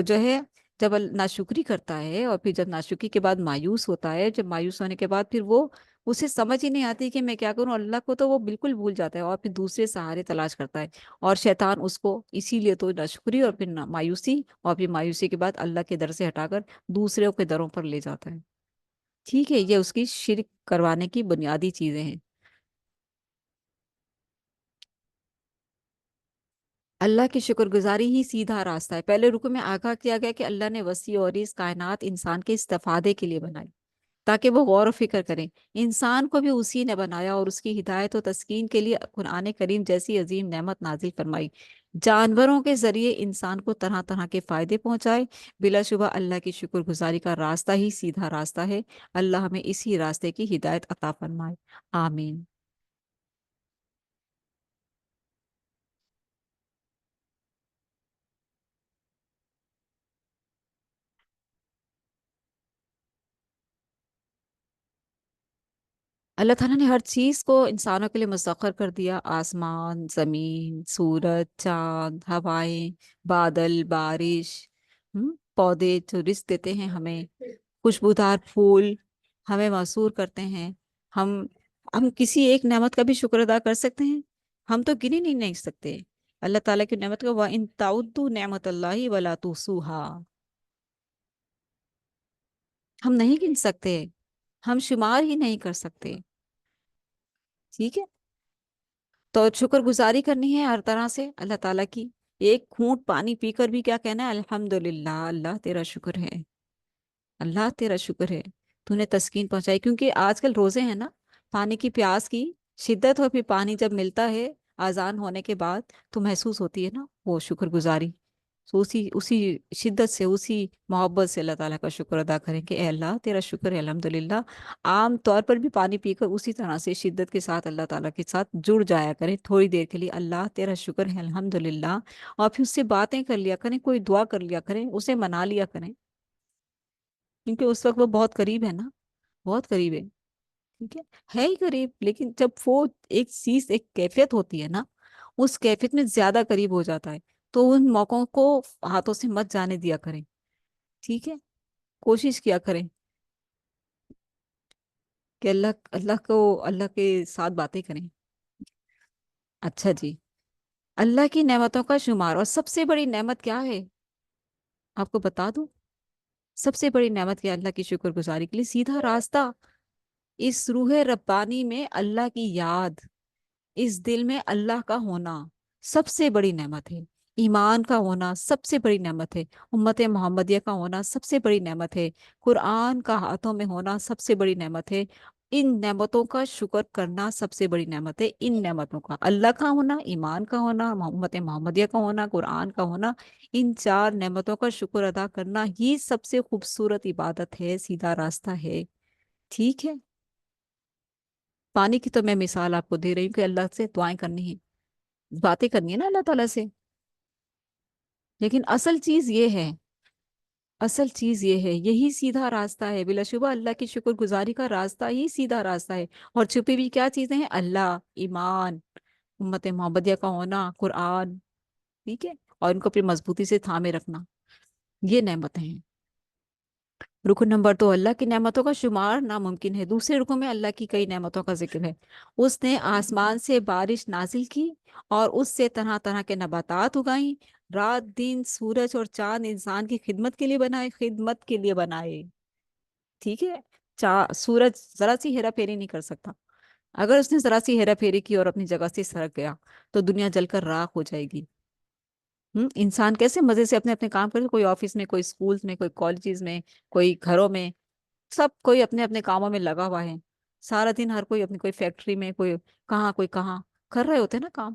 جو ہے جب ناشکری کرتا ہے، اور پھر جب ناشکری کے بعد مایوس ہوتا ہے، جب مایوس ہونے کے بعد پھر وہ اسے سمجھ ہی نہیں آتی کہ میں کیا کروں، اللہ کو تو وہ بالکل بھول جاتا ہے، اور پھر دوسرے سہارے تلاش کرتا ہے، اور شیطان اس کو اسی لیے تو ناشکری اور پھر مایوسی، اور پھر مایوسی کے بعد اللہ کے در سے ہٹا کر دوسروں کے دروں پر لے جاتا ہے۔ ٹھیک ہے، یہ اس کی شرک کروانے کی بنیادی چیزیں ہیں۔ اللہ کی شکر گزاری ہی سیدھا راستہ ہے۔ پہلے رکوع میں آگاہ کیا گیا کہ اللہ نے وسیع اور اس کائنات انسان کے استفادے کے لیے بنائی، تاکہ وہ غور و فکر کریں۔ انسان کو بھی اسی نے بنایا اور اس کی ہدایت و تسکین کے لیے قرآن کریم جیسی عظیم نعمت نازل فرمائی، جانوروں کے ذریعے انسان کو طرح طرح کے فائدے پہنچائے۔ بلا شبہ اللہ کی شکر گزاری کا راستہ ہی سیدھا راستہ ہے۔ اللہ ہمیں اسی راستے کی ہدایت عطا فرمائے، آمین۔ اللہ تعالیٰ نے ہر چیز کو انسانوں کے لیے مسخر کر دیا، آسمان، زمین، سورج، چاند، ہوائیں، بادل، بارش، پودے جو رزق دیتے ہیں ہمیں، خوشبودار پھول ہمیں مسحور کرتے ہیں۔ ہم ہم کسی ایک نعمت کا بھی شکر ادا کر سکتے ہیں؟ ہم تو گن ہی نہیں سکتے اللہ تعالیٰ کی نعمت کو۔ وَإِن تَعُدُّوا نِعْمَتَ اللَّهِ وَلَا تُحْصُوهَا، ہم نہیں گن سکتے، ہم شمار ہی نہیں کر سکتے۔ ٹھیک ہے، تو شکر گزاری کرنی ہے ہر طرح سے اللہ تعالیٰ کی۔ ایک گھونٹ پانی پی کر بھی کیا کہنا ہے؟ الحمدللہ، اللہ تیرا شکر ہے، اللہ تیرا شکر ہے، تو نے تسکین پہنچائی۔ کیونکہ آج کل روزے ہیں نا، پانی کی پیاس کی شدت، اور پھر پانی جب ملتا ہے اذان ہونے کے بعد تو محسوس ہوتی ہے نا وہ شکر گزاری، تو اسی شدت سے، اسی محبت سے اللہ تعالیٰ کا شکر ادا کریں کہ اے اللہ تیرا شکر ہے الحمدللہ۔ عام طور پر بھی پانی پی کر اسی طرح سے شدت کے ساتھ اللہ تعالیٰ کے ساتھ جڑ جایا کریں تھوڑی دیر کے لیے، اللہ تیرا شکر ہے الحمدللہ، اور پھر اس سے باتیں کر لیا کریں، کوئی دعا کر لیا کریں، اسے منا لیا کریں، کیونکہ اس وقت وہ بہت قریب ہے نا، بہت قریب ہے۔ ٹھیک ہے ہی قریب، لیکن جب وہ ایک چیز، ایک کیفیت ہوتی ہے نا، اس کیفیت میں زیادہ قریب ہو جاتا ہے، تو ان موقعوں کو ہاتھوں سے مت جانے دیا کریں۔ ٹھیک ہے، کوشش کیا کریں کہ اللہ کے ساتھ باتیں کریں۔ اچھا جی، اللہ کی نعمتوں کا شمار، اور سب سے بڑی نعمت کیا ہے آپ کو بتا دوں؟ سب سے بڑی نعمت کیا ہے اللہ کی شکر گزاری کے لیے؟ سیدھا راستہ، اس روح ربانی میں اللہ کی یاد، اس دل میں اللہ کا ہونا سب سے بڑی نعمت ہے۔ ایمان کا ہونا سب سے بڑی نعمت ہے۔ امت محمدیہ کا ہونا سب سے بڑی نعمت ہے۔ قرآن کا ہاتھوں میں ہونا سب سے بڑی نعمت ہے۔ ان نعمتوں کا شکر کرنا سب سے بڑی نعمت ہے۔ ان نعمتوں کا، اللہ کا ہونا، ایمان کا ہونا، امت محمدیہ کا ہونا، قرآن کا ہونا، ان چار نعمتوں کا شکر ادا کرنا ہی سب سے خوبصورت عبادت ہے، سیدھا راستہ ہے۔ ٹھیک ہے، پانی کی تو میں مثال آپ کو دے رہی ہوں کہ اللہ سے دعائیں کرنی ہے، باتیں کرنی ہے نا اللہ تعالیٰ سے، لیکن اصل چیز یہ ہے، اصل چیز یہ ہے، یہی سیدھا راستہ ہے۔ بلا شبہ اللہ کی شکر گزاری کا راستہ ہی سیدھا راستہ ہے۔ اور چھپی بھی کیا چیزیں ہیں؟ اللہ، ایمان، امت محمدیہ کا ہونا، قرآن، ٹھیک ہے، اور ان کو پھر مضبوطی سے تھامے رکھنا، یہ نعمتیں ہیں۔ رکن نمبر 2، اللہ کی نعمتوں کا شمار ناممکن ہے۔ دوسرے رکن میں اللہ کی کئی نعمتوں کا ذکر ہے۔ اس نے آسمان سے بارش نازل کی، اور اس سے طرح طرح کے نباتات اگائیں۔ رات دن، سورج اور چاند انسان کی خدمت کے لیے بنائے، خدمت کے لیے بنائے۔ ٹھیک ہے، سورج ذرا سی ہیرا پھیری نہیں کر سکتا، اگر اس نے ذرا سی ہیرا پھیری کی اور اپنی جگہ سے سرک گیا تو دنیا جل کر راکھ ہو جائے گی۔ انسان کیسے مزے سے اپنے اپنے کام کرے، کوئی آفس میں، کوئی سکولز میں، کوئی کالجز میں، کوئی گھروں میں، سب کوئی اپنے اپنے کاموں میں لگا ہوا ہے، سارا دن ہر کوئی اپنی کوئی فیکٹری میں، کوئی کہاں کوئی کہاں کر رہے ہوتے ہیں نا کام،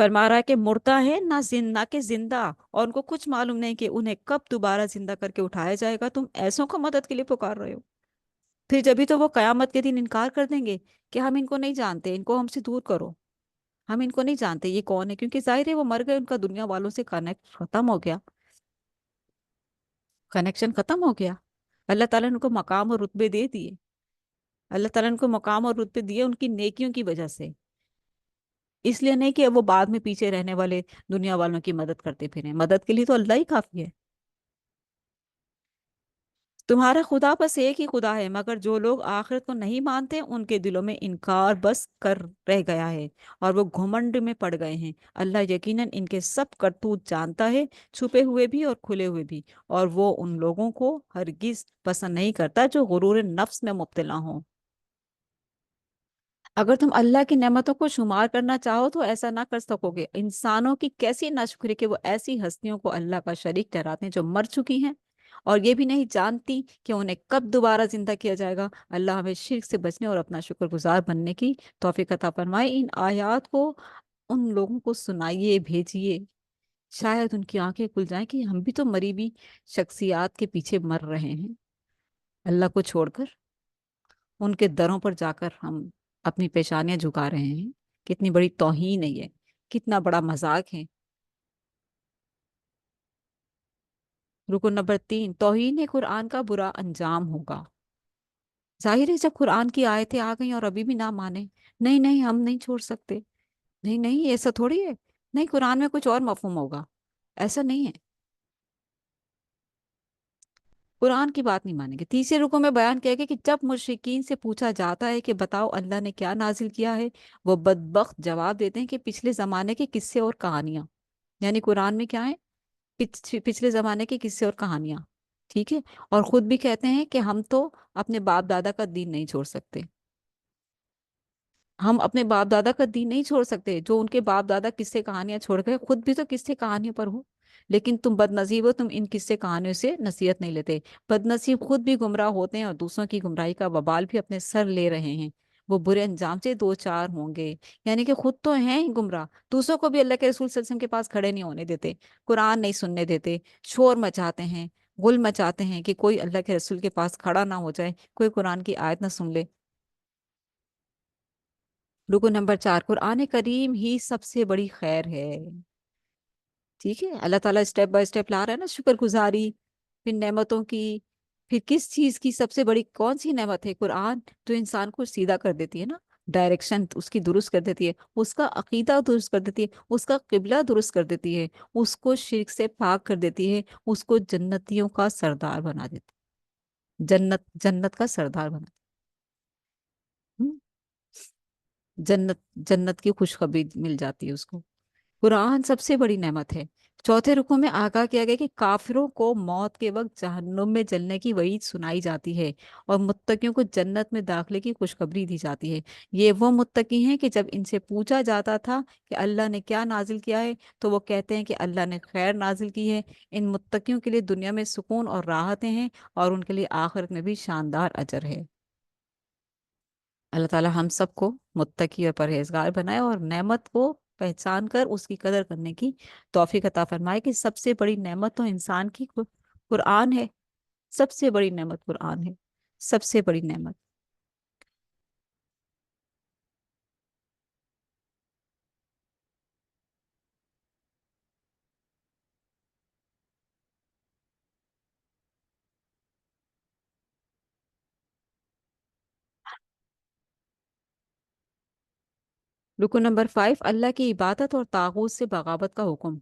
فرما رہا ہے کہ مردہ ہے نہ کہ زندہ، اور ان کو کچھ معلوم نہیں کہ انہیں کب دوبارہ زندہ کر کے اٹھایا جائے گا، تم ایسوں کو مدد کے لیے پکار رہے ہو؟ پھر جبھی تو وہ قیامت کے دن انکار کر دیں گے کہ ہم ان کو نہیں جانتے، ان کو ہم سے دور کرو، ہم ان کو نہیں جانتے یہ کون ہے، کیونکہ ظاہر ہے وہ مر گئے، ان کا دنیا والوں سے کنیکٹ ختم ہو گیا، کنیکشن ختم ہو گیا۔ اللہ تعالیٰ نے ان کو مقام اور رتبے دے دیے، اللہ تعالیٰ نے ان کو مقام اور رتبے دیے ان کی نیکیوں کی وجہ سے، اس لیے نہیں کہ وہ بعد میں پیچھے رہنے والے دنیا والوں کی مدد کرتے پھریں، مدد کے لیے تو اللہ ہی کافی ہے۔ تمہارا خدا بس ایک ہی خدا ہے، مگر جو لوگ آخرت کو نہیں مانتے ان کے دلوں میں انکار بس کر رہ گیا ہے اور وہ گھمنڈ میں پڑ گئے ہیں۔ اللہ یقیناً ان کے سب کرتوت جانتا ہے، چھپے ہوئے بھی اور کھلے ہوئے بھی، اور وہ ان لوگوں کو ہرگز پسند نہیں کرتا جو غرور نفس میں مبتلا ہوں۔ اگر تم اللہ کی نعمتوں کو شمار کرنا چاہو تو ایسا نہ کر سکو گے۔ انسانوں کی کیسی ناشکری کہ وہ ایسی ہستیوں کو اللہ کا شریک ٹھہراتے ہیں جو مر چکی ہیں اور یہ بھی نہیں جانتی کہ انہیں کب دوبارہ زندہ کیا جائے گا۔ اللہ ہمیں شرک سے بچنے اور اپنا شکر گزار بننے کی توفیق عطا فرمائے۔ ان آیات کو ان لوگوں کو سنائیے، بھیجیے، شاید ان کی آنکھیں کھل جائیں کہ ہم بھی تو مریبی شخصیات کے پیچھے مر رہے ہیں، اللہ کو چھوڑ کر ان کے دروں پر جا کر ہم اپنی پیشانیاں جھکا رہے ہیں۔ کتنی بڑی توہین ہے یہ، کتنا بڑا مذاق ہے۔ رکن نمبر 3، توہین قرآن کا برا انجام ہوگا۔ ظاہر ہے جب قرآن کی آیتیں آ گئیں اور ابھی بھی نہ مانے، نہیں نہیں ہم نہیں چھوڑ سکتے، نہیں نہیں ایسا تھوڑی ہے، نہیں قرآن میں کچھ اور مفہوم ہوگا، ایسا نہیں ہے، قرآن کی بات نہیں مانیں گے۔ تیسرے رکو میں بیان کیا گیا کہ جب مشرکین سے پوچھا جاتا ہے کہ بتاؤ اللہ نے کیا نازل کیا ہے، وہ بدبخت جواب دیتے ہیں کہ پچھلے زمانے کے قصے اور کہانیاں، یعنی قرآن میں کیا ہے؟ پچھلے زمانے کے قصے اور کہانیاں، ٹھیک ہے، اور خود بھی کہتے ہیں کہ ہم تو اپنے باپ دادا کا دین نہیں چھوڑ سکتے، ہم اپنے باپ دادا کا دین نہیں چھوڑ سکتے، جو ان کے باپ دادا قصے کہانیاں چھوڑ گئے، خود بھی تو قصے کہانیوں پر ہو، لیکن تم بد نصیب ہو، تم ان قصے کہانیوں سے نصیحت نہیں لیتے۔ بد نصیب خود بھی گمراہ ہوتے ہیں اور دوسروں کی گمراہی کا وبال بھی اپنے سر لے رہے ہیں، وہ برے انجام سے دو چار ہوں گے، یعنی کہ خود تو ہیں ہی گمراہ، دوسروں کو بھی اللہ کے رسول صلی اللہ علیہ وسلم کے پاس کھڑے نہیں ہونے دیتے، قرآن نہیں سننے دیتے، شور مچاتے ہیں، غل مچاتے ہیں کہ کوئی اللہ کے رسول کے پاس کھڑا نہ ہو جائے، کوئی قرآن کی آیت نہ سن لے۔ رکو نمبر 4، قرآن کریم ہی سب سے بڑی خیر ہے، ٹھیک ہے، اللہ تعالیٰ اسٹیپ بائی اسٹیپ لا رہا ہے نا، شکر گزاری، پھر نعمتوں کی، پھر کس چیز کی سب سے بڑی کون سی نعمت ہے؟ قرآن، جو انسان کو سیدھا کر دیتی ہے نا، ڈائریکشن اس کی درست کر دیتی ہے، اس کا عقیدہ درست کر دیتی ہے، اس کا قبلہ درست کر دیتی ہے، اس کو شرک سے پاک کر دیتی ہے، اس کو جنتیوں کا سردار بنا دیتی ہے، جنت کا سردار بنا دیتی ہے، جنت جنت کی خوشخبری مل جاتی ہے اس کو۔ قرآن سب سے بڑی نعمت ہے۔ چوتھے رکوع میں آگاہ کیا گیا کہ کافروں کو موت کے وقت جہنم میں جلنے کی وعید سنائی جاتی ہے اور متقیوں کو جنت میں داخلے کی خوشخبری دی جاتی ہے۔ یہ وہ متقی ہیں کہ جب ان سے پوچھا جاتا تھا کہ اللہ نے کیا نازل کیا ہے تو وہ کہتے ہیں کہ اللہ نے خیر نازل کی ہے۔ ان متقیوں کے لیے دنیا میں سکون اور راحتیں ہیں اور ان کے لیے آخرت میں بھی شاندار اجر ہے۔ اللہ تعالیٰ ہم سب کو متقی اور پرہیزگار بنائے اور نعمت کو پہچان کر اس کی قدر کرنے کی توفیق عطا فرمائے کہ سب سے بڑی نعمت تو انسان کی قرآن ہے، سب سے بڑی نعمت قرآن ہے، سب سے بڑی نعمت۔ رکن نمبر 5، اللہ کی عبادت اور طاغوت سے بغاوت کا حکم۔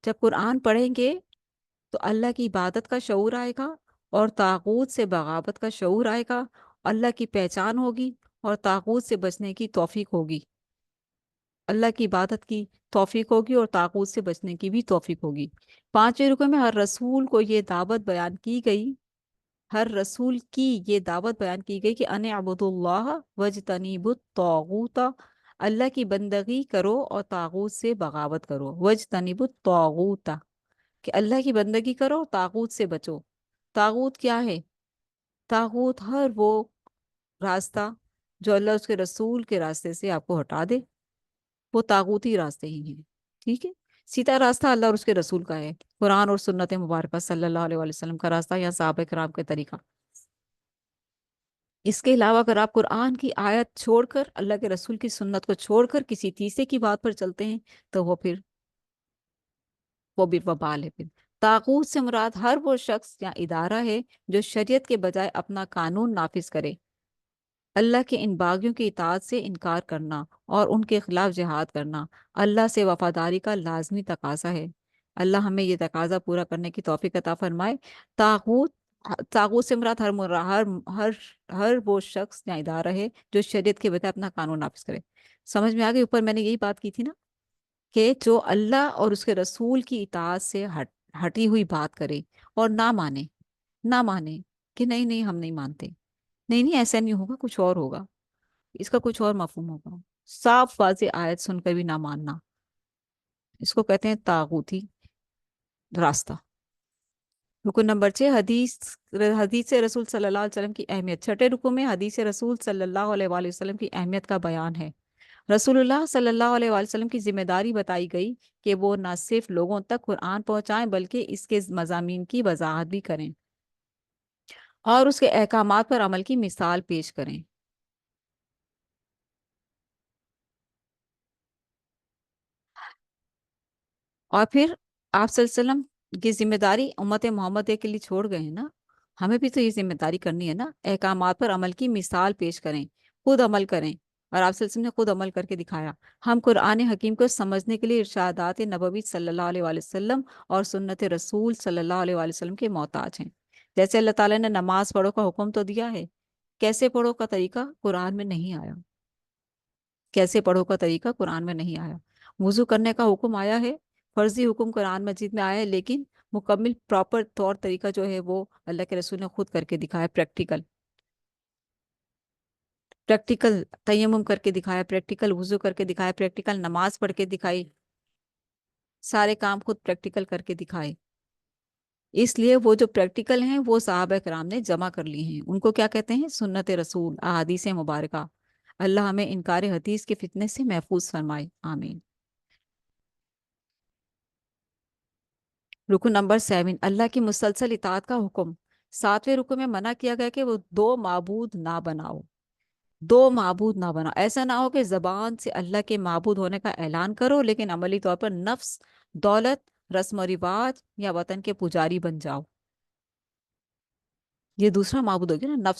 جب قرآن پڑھیں گے تو اللہ کی عبادت کا شعور آئے گا اور طاغوت سے بغاوت کا شعور آئے گا، اللہ کی پہچان ہوگی اور طاغوت سے بچنے کی توفیق ہوگی، اللہ کی عبادت کی توفیق ہوگی اور طاغوت سے بچنے کی بھی توفیق ہوگی۔ پانچویں رکو میں ہر رسول کو یہ دعوت بیان کی گئی، ہر رسول کی یہ دعوت بیان کی گئی کہ ان اعبدوا اللہ واجتنبوا الطاغوت، اللہ کی بندگی کرو اور طاغوت سے بغاوت کرو، واجتنبوا الطاغوت، کہ اللہ کی بندگی کرو اور طاغوت سے بچو۔ طاغوت کیا ہے؟ طاغوت ہر وہ راستہ جو اللہ اس کے رسول کے راستے سے آپ کو ہٹا دے، وہ طاغوتی راستے ہی ہیں. ٹھیک ہے. سیدھا راستہ اللہ اور اس کے رسول کا ہے، قرآن اور سنت مبارکہ صلی اللہ علیہ وآلہ وسلم کا راستہ یا صحابہ کرام کا طریقہ. اس کے علاوہ اگر آپ قرآن کی آیت چھوڑ کر، اللہ کے رسول کی سنت کو چھوڑ کر کسی تیسرے کی بات پر چلتے ہیں تو وہ بھی وبال ہے پھر. طاغوت سے مراد ہر وہ شخص یا ادارہ ہے جو شریعت کے بجائے اپنا قانون نافذ کرے. اللہ کے ان باغیوں کی اطاعت سے انکار کرنا اور ان کے خلاف جہاد کرنا اللہ سے وفاداری کا لازمی تقاضا ہے. اللہ ہمیں یہ تقاضا پورا کرنے کی توفیق عطا فرمائے. طاغوت طاغوت سے مراد ہر ہر وہ شخص یا ادارہ ہے جو شریعت کے بجائے اپنا قانون نافذ کرے. سمجھ میں آ گئی؟ اوپر میں نے یہی بات کی تھی نا کہ جو اللہ اور اس کے رسول کی اطاعت سے ہٹی ہوئی بات کرے اور نہ مانے کہ نہیں نہیں ہم نہیں مانتے، نہیں نہیں ایسا نہیں ہوگا، کچھ اور ہوگا، اس کا کچھ اور مفہوم ہوگا، صاف واضح آیت سن کر بھی نہ ماننا، اس کو کہتے ہیں طاغوتی راستہ. رکن نمبر 6، حدیث رسول صلی اللہ علیہ وسلم کی اہمیت. چھٹے رکن میں حدیث رسول صلی اللہ علیہ وآلہ وسلم کی اہمیت کا بیان ہے. رسول اللہ صلی اللہ علیہ وآلہ وسلم کی ذمہ داری بتائی گئی کہ وہ نہ صرف لوگوں تک قرآن پہنچائیں بلکہ اس کے مضامین کی وضاحت بھی کریں اور اس کے احکامات پر عمل کی مثال پیش کریں. اور پھر آپ صلی اللہ علیہ وسلم کی ذمہ داری امت محمد کے لیے چھوڑ گئے ہیں نا، ہمیں بھی تو یہ ذمہ داری کرنی ہے نا. احکامات پر عمل کی مثال پیش کریں، خود عمل کریں. اور آپ صلی اللہ علیہ وسلم نے خود عمل کر کے دکھایا. ہم قرآن حکیم کو سمجھنے کے لیے ارشادات نبوی صلی اللہ علیہ وآلہ وسلم اور سنت رسول صلی اللہ علیہ وآلہ وسلم کے محتاج ہیں. جیسے اللہ تعالیٰ نے نماز پڑھو کا حکم تو دیا ہے، کیسے پڑھو کا طریقہ قرآن میں نہیں آیا. کیسے پڑھو کا طریقہ قرآن میں نہیں آیا. وضو کرنے کا حکم آیا ہے، فرضی حکم قرآن مجید میں آیا ہے، لیکن مکمل پراپر طور طریقہ جو ہے وہ اللہ کے رسول نے خود کر کے دکھایا. پریکٹیکل تیمم کر کے دکھایا، پریکٹیکل وضو کر کے دکھایا، پریکٹیکل نماز پڑھ کے دکھائی، سارے کام خود پریکٹیکل کر کے دکھائے. اس لیے وہ جو پریکٹیکل ہیں وہ صحابہ کرام نے جمع کر لی ہیں. ان کو کیا کہتے ہیں؟ سنت رسول، احادیث مبارکہ. اللہ ہمیں انکار حدیث کے فتنے سے محفوظ فرمائے، آمین. رکن نمبر 7، اللہ کی مسلسل اطاعت کا حکم. 7ویں رکن میں منع کیا گیا کہ وہ دو معبود نہ بناؤ. ایسا نہ ہو کہ زبان سے اللہ کے معبود ہونے کا اعلان کرو لیکن عملی طور پر نفس، دولت، رسم و رواج یا وطن کے پجاری بن جاؤ. یہ دوسرا معبود ہو گیا نا،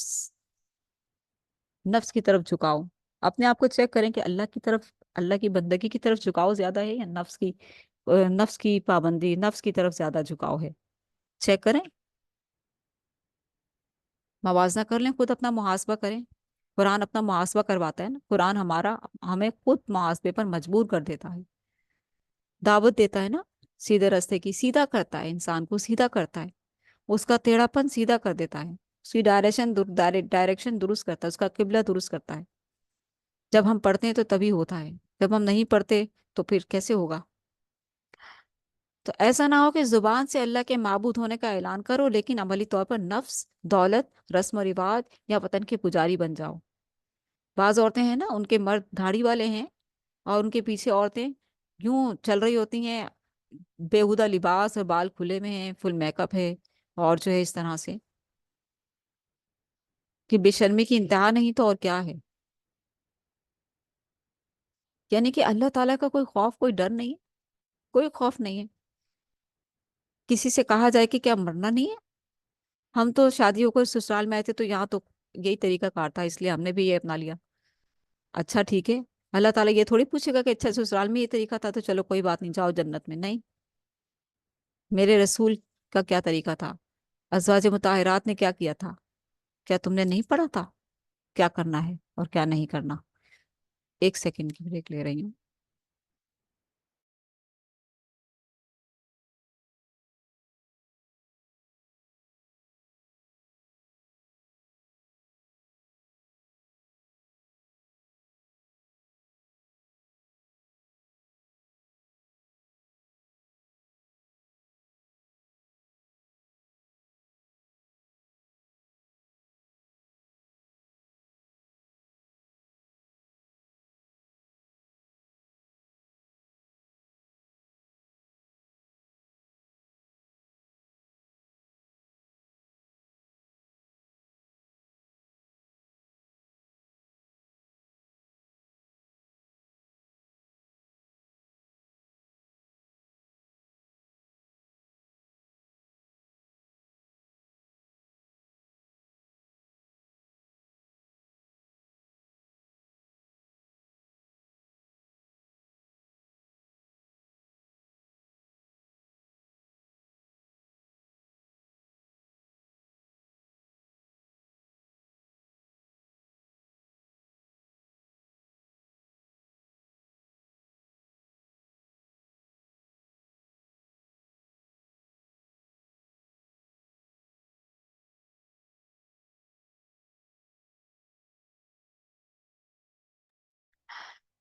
نفس کی طرف جھکاؤ. اپنے آپ کو چیک کریں کہ اللہ کی طرف، اللہ کی بندگی کی طرف جھکاؤ زیادہ ہے یا نفس کی پابندی، نفس کی طرف زیادہ جھکاؤ ہے. چیک کریں، موازنہ کر لیں، خود اپنا محاسبہ کریں. قرآن اپنا محاسبہ کرواتا ہے نا. قرآن ہمیں خود محاسبے پر مجبور کر دیتا ہے، دعوت دیتا ہے نا سیدھے راستے کی. سیدھا کرتا ہے، انسان کو سیدھا کرتا ہے، اس کا ٹیڑھا پن سیدھا کر دیتا ہے، اس کی ڈائریکشن درست کرتا ہے، اس کا قبلہ درست کرتا ہے. جب ہم پڑھتے ہیں تو تبھی ہوتا ہے، جب ہم نہیں پڑھتے تو پھر کیسے ہوگا؟ تو ایسا نہ ہو کہ زبان سے اللہ کے معبود ہونے کا اعلان کرو لیکن عملی طور پر نفس، دولت، رسم و رواج یا وطن کے پجاری بن جاؤ. بعض عورتیں ہیں نا، ان کے مرد دھاڑی والے ہیں اور ان کے پیچھے عورتیں یوں چل رہی ہوتی ہیں، بےہودہ لباس اور بال کھلے میں ہیں، فل میک اپ ہے، اور جو ہے اس طرح سے کہ بے شرمی کی انتہا نہیں تو اور کیا ہے. یعنی کہ اللہ تعالیٰ کا کوئی خوف، کوئی ڈر نہیں ہے، کوئی خوف نہیں ہے. کسی سے کہا جائے کہ کیا مرنا نہیں ہے؟ ہم تو شادی ہو کر سسرال میں آئے تھے تو یہاں تو یہی طریقہ کار تھا، اس لیے ہم نے بھی یہ اپنا لیا. اچھا ٹھیک ہے، اللہ تعالیٰ یہ تھوڑی پوچھے گا کہ اچھا سسرال میں یہ طریقہ تھا تو چلو کوئی بات نہیں، جاؤ جنت میں. نہیں، میرے رسول کا کیا طریقہ تھا، ازواج مطہرات نے کیا کیا تھا، کیا تم نے نہیں پڑھا تھا کیا کرنا ہے اور کیا نہیں کرنا؟ 1 سیکنڈ کی بریک لے رہی ہوں.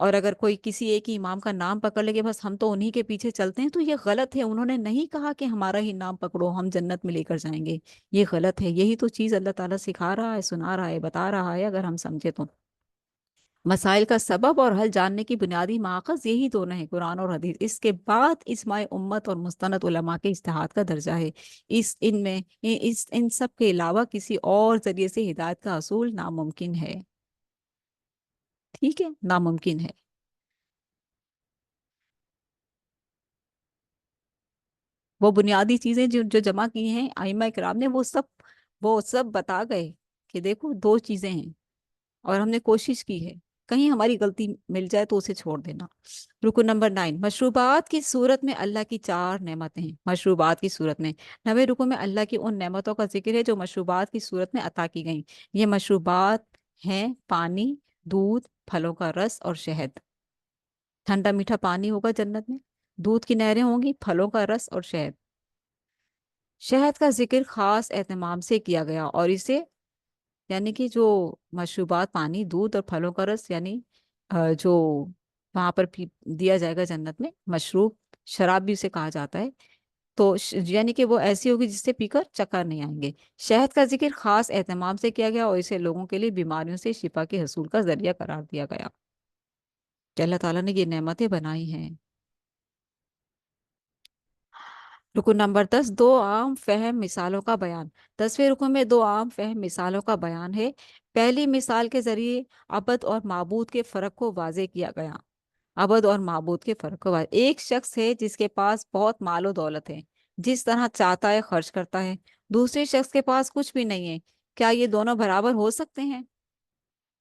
اور اگر کوئی کسی ایک ہی امام کا نام پکڑ لے کہ بس ہم تو انہی کے پیچھے چلتے ہیں، تو یہ غلط ہے۔ انہوں نے نہیں کہا کہ ہمارا ہی نام پکڑو ہم جنت میں لے کر جائیں گے، یہ غلط ہے۔ یہی تو چیز اللہ تعالیٰ سکھا رہا ہے، سنا رہا ہے، بتا رہا ہے، اگر ہم سمجھے تو۔ مسائل کا سبب اور حل جاننے کی بنیادی ماخذ یہی دونوں ہیں، قرآن اور حدیث۔ اس کے بعد اجماع امت اور مستند علماء کے اجتہاد کا درجہ ہے۔ ان سب کے علاوہ کسی اور ذریعے سے ہدایت کا حصول ناممکن ہے۔ ٹھیک ہے، ناممکن ہے۔ وہ بنیادی چیزیں جو جو جمع کی ہیں ائمہ کرام نے، وہ سب بتا گئے کہ دیکھو دو چیزیں ہیں، اور ہم نے کوشش کی ہے، کہیں ہماری غلطی مل جائے تو اسے چھوڑ دینا۔ رکن نمبر 9، مشروبات کی صورت میں اللہ کی 4 نعمتیں ہیں۔ مشروبات کی صورت میں 9ویں رکن میں اللہ کی ان نعمتوں کا ذکر ہے جو مشروبات کی صورت میں عطا کی گئیں۔ یہ مشروبات ہیں پانی، دودھ، پھلوں کا رس اور شہد۔ ٹھنڈا میٹھا پانی ہوگا جنت میں، دودھ کی نہریں ہوں گی، پھلوں کا رس اور شہد۔ شہد کا ذکر خاص اہتمام سے کیا گیا، اور اسے یعنی کہ جو مشروبات پانی، دودھ اور پھلوں کا رس، یعنی جو وہاں پر دیا جائے گا جنت میں، مشروب شراب بھی اسے کہا جاتا ہے، تو یعنی کہ وہ ایسی ہوگی جس سے پی کر چکر نہیں آئیں گے۔ شہد کا ذکر خاص اہتمام سے کیا گیا، اور اسے لوگوں کے لیے بیماریوں سے شفا کے حصول کا ذریعہ قرار دیا گیا، کہ اللہ تعالیٰ نے یہ نعمتیں بنائی ہیں۔ رکن نمبر 10، دو عام فہم مثالوں کا بیان۔ 10ویں رکن میں 2 عام فہم مثالوں کا بیان ہے۔ پہلی مثال کے ذریعے عبد اور معبود کے فرق کو واضح کیا گیا۔ عبد اور معبود کے فرق کو واضح۔ ایک شخص ہے جس کے پاس بہت مال و دولت ہے، جس طرح چاہتا ہے خرچ کرتا ہے۔ دوسرے شخص کے پاس کچھ بھی نہیں ہے، کیا یہ دونوں برابر ہو سکتے ہیں؟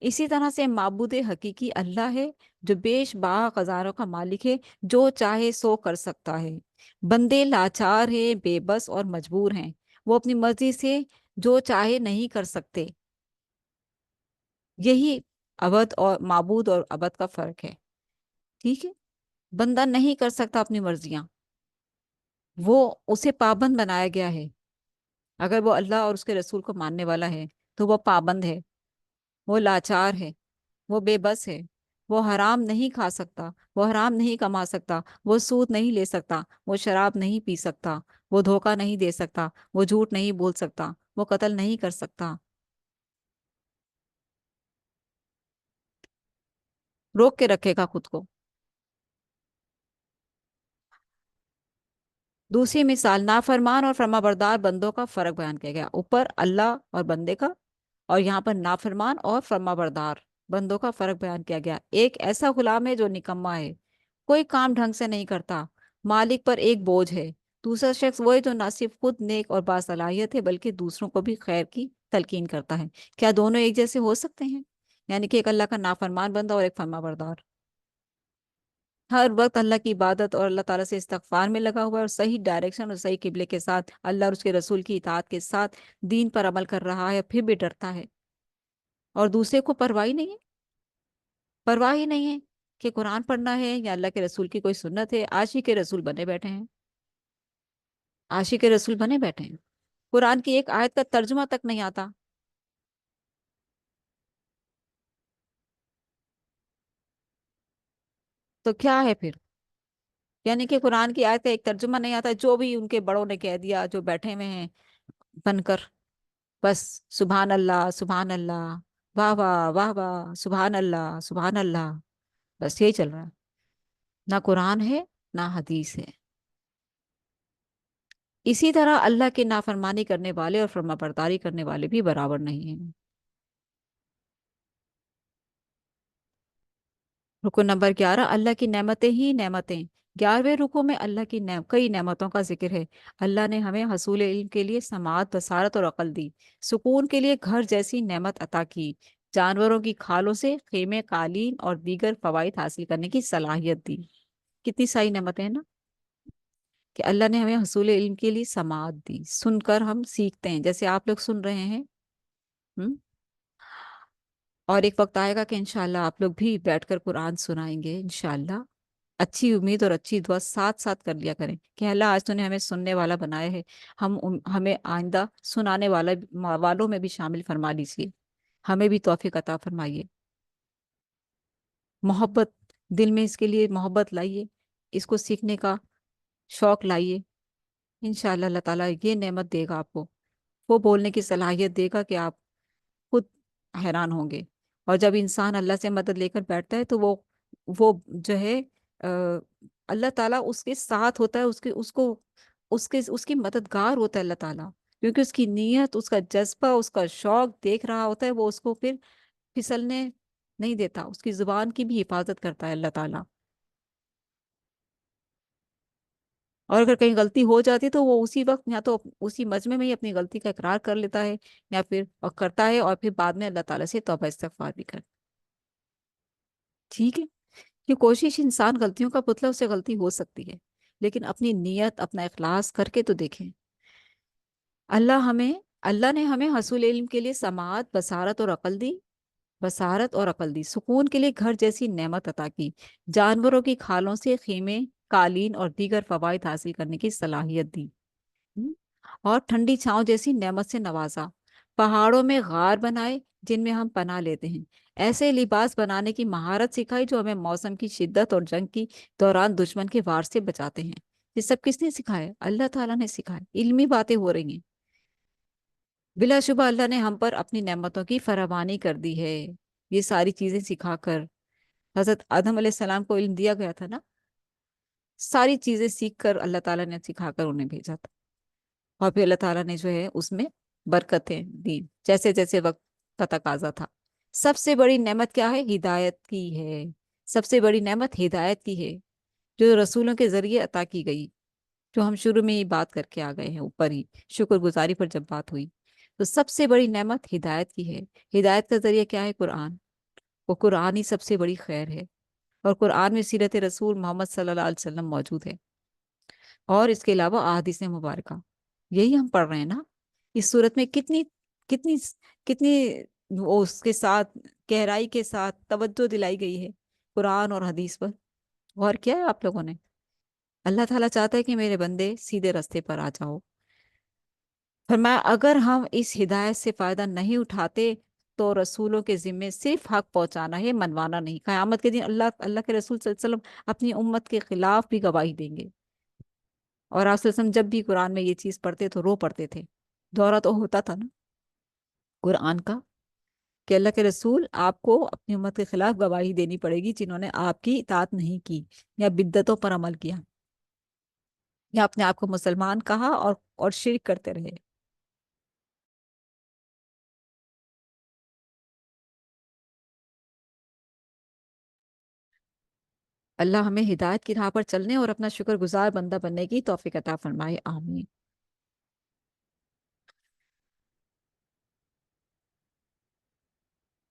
اسی طرح سے معبود حقیقی اللہ ہے، جو بیش بہا خزانوں کا مالک ہے، جو چاہے سو کر سکتا ہے۔ بندے لاچار ہیں، بے بس اور مجبور ہیں، وہ اپنی مرضی سے جو چاہے نہیں کر سکتے۔ یہی عبد اور معبود اور عبد کا فرق ہے۔ ٹھیک ہے، بندہ نہیں کر سکتا اپنی مرضیاں، وہ اسے پابند بنایا گیا ہے۔ اگر وہ اللہ اور اس کے رسول کو ماننے والا ہے تو وہ پابند ہے، وہ لاچار ہے، وہ بے بس ہے، وہ حرام نہیں کھا سکتا، وہ حرام نہیں کما سکتا، وہ سود نہیں لے سکتا، وہ شراب نہیں پی سکتا، وہ دھوکہ نہیں دے سکتا، وہ جھوٹ نہیں بول سکتا، وہ قتل نہیں کر سکتا، روک کے رکھے گا خود کو۔ دوسری مثال، نافرمان اور فرما بردار بندوں کا فرق بیان کیا گیا۔ اوپر اللہ اور بندے کا، اور یہاں پر نافرمان اور فرما بردار بندوں کا فرق بیان کیا گیا۔ ایک ایسا غلام ہے جو نکما ہے، کوئی کام ڈھنگ سے نہیں کرتا، مالک پر ایک بوجھ ہے۔ دوسرا شخص وہ ہے جو نہ صرف خود نیک اور باصلاحیت ہے بلکہ دوسروں کو بھی خیر کی تلقین کرتا ہے۔ کیا دونوں ایک جیسے ہو سکتے ہیں؟ یعنی کہ ایک اللہ کا نافرمان بندہ اور ایک فرما بردار، ہر وقت اللہ کی عبادت اور اللہ تعالیٰ سے استغفار میں لگا ہوا ہے، اور صحیح ڈائریکشن اور صحیح قبلے کے ساتھ اللہ اور اس کے رسول کی اطاعت کے ساتھ دین پر عمل کر رہا ہے، پھر بھی ڈرتا ہے، اور دوسرے کو پرواہ ہی نہیں ہے، پرواہ ہی نہیں ہے کہ قرآن پڑھنا ہے یا اللہ کے رسول کی کوئی سنت ہے۔ عاشق کے رسول بنے بیٹھے ہیں، عاشق کے رسول بنے بیٹھے ہیں، قرآن کی ایک آیت کا ترجمہ تک نہیں آتا، تو کیا ہے پھر؟ یعنی کہ قرآن کی آیت کا ایک ترجمہ نہیں آتا، جو بھی ان کے بڑوں نے کہہ دیا، جو بیٹھے ہوئے ہیں بن کر، بس سبحان اللہ سبحان اللہ، واہ واہ واہ واہ، سبحان اللہ سبحان اللہ، بس یہی چل رہا ہے، نہ قرآن ہے نہ حدیث ہے۔ اسی طرح اللہ کی نافرمانی کرنے والے اور فرما برداری کرنے والے بھی برابر نہیں ہیں۔ رکن نمبر 11، اللہ کی نعمتیں ہی نعمتیں۔ 11ویں رکو میں اللہ کی کئی نعمتوں کا ذکر ہے۔ اللہ نے ہمیں حصول علم کے لیے سماعت، بصارت اور عقل دی، سکون کے لیے گھر جیسی نعمت عطا کی، جانوروں کی کھالوں سے خیمے، قالین اور دیگر فوائد حاصل کرنے کی صلاحیت دی۔ کتنی ساری نعمتیں ہیں نا، کہ اللہ نے ہمیں حصول علم کے لیے سماعت دی، سن کر ہم سیکھتے ہیں، جیسے آپ لوگ سن رہے ہیں۔ ہم؟ اور ایک وقت آئے گا کہ انشاءاللہ آپ لوگ بھی بیٹھ کر قرآن سنائیں گے انشاءاللہ۔ اچھی امید اور اچھی دعا ساتھ ساتھ کر لیا کریں کہ اللہ آج تو نے ہمیں سننے والا بنایا ہے، ہمیں آئندہ سنانے والوں میں بھی شامل فرما لیجیے، ہمیں بھی توفیق عطا فرمائیے۔ محبت دل میں اس کے لیے محبت لائیے، اس کو سیکھنے کا شوق لائیے، انشاءاللہ اللہ تعالیٰ یہ نعمت دے گا آپ کو، وہ بولنے کی صلاحیت دے گا کہ آپ خود حیران ہوں گے۔ اور جب انسان اللہ سے مدد لے کر بیٹھتا ہے تو وہ جو ہے آ، اللہ تعالیٰ اس کے ساتھ ہوتا ہے، اس کی مددگار ہوتا ہے اللہ تعالیٰ، کیونکہ اس کی نیت، اس کا جذبہ، اس کا شوق دیکھ رہا ہوتا ہے، وہ اس کو پھر پھسلنے نہیں دیتا، اس کی زبان کی بھی حفاظت کرتا ہے اللہ تعالیٰ۔ اور اگر کہیں غلطی ہو جاتی ہے تو وہ اسی وقت یا تو اسی مجمع میں ہی اپنی غلطی کا اقرار کر لیتا ہے، یا پھر اور کرتا ہے، اور پھر بعد میں اللہ تعالیٰ سے توبہ استغفار بھی کرتا ہے۔ ٹھیک ہے، یہ کوشش، انسان غلطیوں کا پتلا، اس سے غلطی ہو سکتی ہے، لیکن اپنی نیت، اپنا اخلاص کر کے تو دیکھیں۔ اللہ ہمیں اللہ نے ہمیں حصول علم کے لیے سماعت، بصارت اور عقل دی، سکون کے لیے گھر جیسی نعمت عطا کی، جانوروں کی کھالوں سے خیمے، قالین اور دیگر فوائد حاصل کرنے کی صلاحیت دی، ہم، اور ٹھنڈی چھاؤں جیسی نعمت سے نوازا، پہاڑوں میں غار بنائے جن میں ہم پناہ لیتے ہیں، ایسے لباس بنانے کی مہارت سکھائی جو ہمیں موسم کی شدت اور جنگ کی دوران دشمن کے وار سے بچاتے ہیں۔ یہ سب کس نے سکھایا؟ اللہ تعالیٰ نے سکھایا، علمی باتیں ہو رہی ہیں۔ بلا شبہ اللہ نے ہم پر اپنی نعمتوں کی فراوانی کر دی ہے، یہ ساری چیزیں سکھا کر۔ حضرت آدم علیہ السلام کو علم دیا گیا تھا نا، ساری چیزیں سیکھ کر اللہ تعالیٰ نے سکھا کر انہیں بھیجا تھا، اور پھر اللہ تعالیٰ نے جو ہے اس میں برکتیں دی جیسے جیسے وقت کا تقاضا تھا۔ سب سے بڑی نعمت کیا ہے؟ ہدایت کی ہے، سب سے بڑی نعمت ہدایت کی ہے، جو رسولوں کے ذریعے عطا کی گئی، جو ہم شروع میں ہی بات کر کے آ گئے ہیں اوپر ہی، شکر گزاری پر جب بات ہوئی، تو سب سے بڑی نعمت ہدایت کی ہے۔ ہدایت کا ذریعہ کیا ہے؟ قرآن، وہ قرآن ہی سب سے بڑی خیر ہے، اور قرآن میں سیرت رسول محمد صلی اللہ علیہ وسلم موجود ہے، اور اس کے علاوہ احادیث مبارکہ، یہی ہم پڑھ رہے ہیں نا۔ اس صورت میں کتنی کتنی کتنی وہ اس کے ساتھ گہرائی کے ساتھ توجہ دلائی گئی ہے قرآن اور حدیث پر۔ غور کیا ہے آپ لوگوں نے؟ اللہ تعالیٰ چاہتا ہے کہ میرے بندے سیدھے راستے پر آ جاؤ۔ فرمایا اگر ہم اس ہدایت سے فائدہ نہیں اٹھاتے تو رسولوں کے ذمے صرف حق پہنچانا ہے، منوانا نہیں۔ قیامت کے دن اللہ کے رسول صلی اللہ علیہ وسلم اپنی امت کے خلاف بھی گواہی دیں گے، اور آپ صلی اللہ علیہ وسلم جب بھی قرآن میں یہ چیز پڑھتے تو رو پڑتے تھے، دورہ تو ہوتا تھا نا قرآن کا، کہ اللہ کے رسول آپ کو اپنی امت کے خلاف گواہی دینی پڑے گی جنہوں نے آپ کی اطاعت نہیں کی، یا بدعتوں پر عمل کیا، یا اپنے آپ کو مسلمان کہا اور شرک کرتے رہے۔ اللہ ہمیں ہدایت کی راہ پر چلنے اور اپنا شکر گزار بندہ بننے کی توفیق عطا فرمائے، آمین۔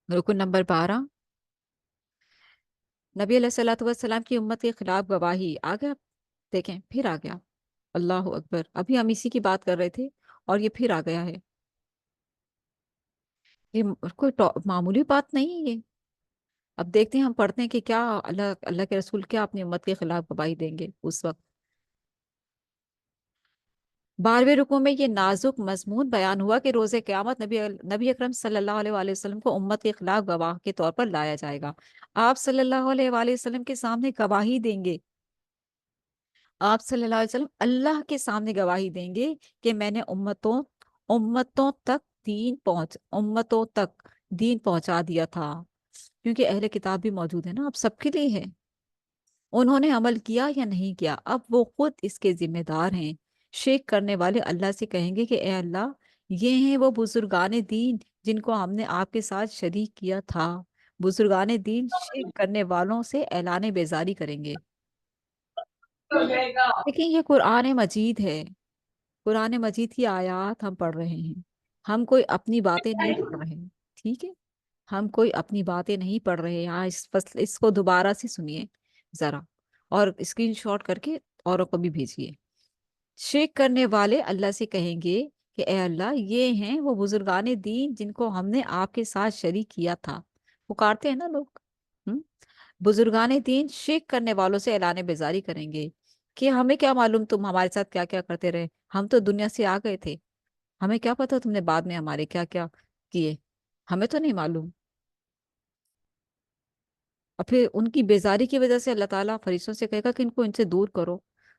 رکن نمبر 12، نبی علیہ الصلوۃ والسلام کی امت کے خلاف گواہی آ گیا، دیکھیں پھر آ گیا، اللہ اکبر، ابھی ہم اسی کی بات کر رہے تھے اور یہ پھر آ گیا ہے۔ یہ کوئی معمولی بات نہیں ہے یہ۔ اب دیکھتے ہیں، ہم پڑھتے ہیں کہ کیا اللہ کے رسول کیا اپنی امت کے خلاف گواہی دیں گے اس وقت۔ 12ویں رکوع میں یہ نازک مضمون بیان ہوا کہ روز قیامت نبی اکرم صلی اللہ علیہ وآلہ وسلم کو امت کے خلاف گواہ کے طور پر لایا جائے گا۔ آپ صلی اللہ علیہ وآلہ وسلم کے سامنے گواہی دیں گے، آپ صلی اللہ علیہ وسلم اللہ کے سامنے گواہی دیں گے کہ میں نے امتوں تک امتوں تک دین پہنچا دیا تھا، کیونکہ اہل کتاب بھی موجود ہے نا، اب سب کے لیے ہے، انہوں نے عمل کیا یا نہیں کیا، اب وہ خود اس کے ذمہ دار ہیں۔ شرک کرنے والے اللہ سے کہیں گے کہ اے اللہ، یہ ہیں وہ بزرگان دین جن کو ہم نے آپ کے ساتھ شریک کیا تھا۔ بزرگان دین شرک کرنے والوں سے اعلان بیزاری کریں گے۔ لیکن یہ قرآن مجید ہے، قرآن مجید کی آیات ہم پڑھ رہے ہیں، ہم کوئی اپنی باتیں نہیں پڑھ رہے ہیں، ٹھیک ہے؟ ہم کوئی اپنی باتیں نہیں پڑھ رہے ہیں۔ اس کو دوبارہ سے سنیے ذرا، اور اسکرین شاٹ کر کے اوروں کو بھی بھیجیے۔ شرک کرنے والے اللہ سے کہیں گے کہ اے اللہ، یہ ہیں وہ بزرگان دین جن کو ہم نے آپ کے ساتھ شریک کیا تھا۔ پکارتے ہیں نا لوگ، ہم؟ بزرگان دین شرک کرنے والوں سے اعلان بیزاری کریں گے کہ ہمیں کیا معلوم تم ہمارے ساتھ کیا کیا کرتے رہے، ہم تو دنیا سے آ گئے تھے، ہمیں کیا پتا تم نے بعد میں ہمارے کیا کیا کیے، ہمیں تو نہیں معلوم۔ اور پھر ان کی بیزاری کی وجہ سے اللہ تعالیٰ فرشتوں سے کہے گا کہ ان کو ان سے دور کرو.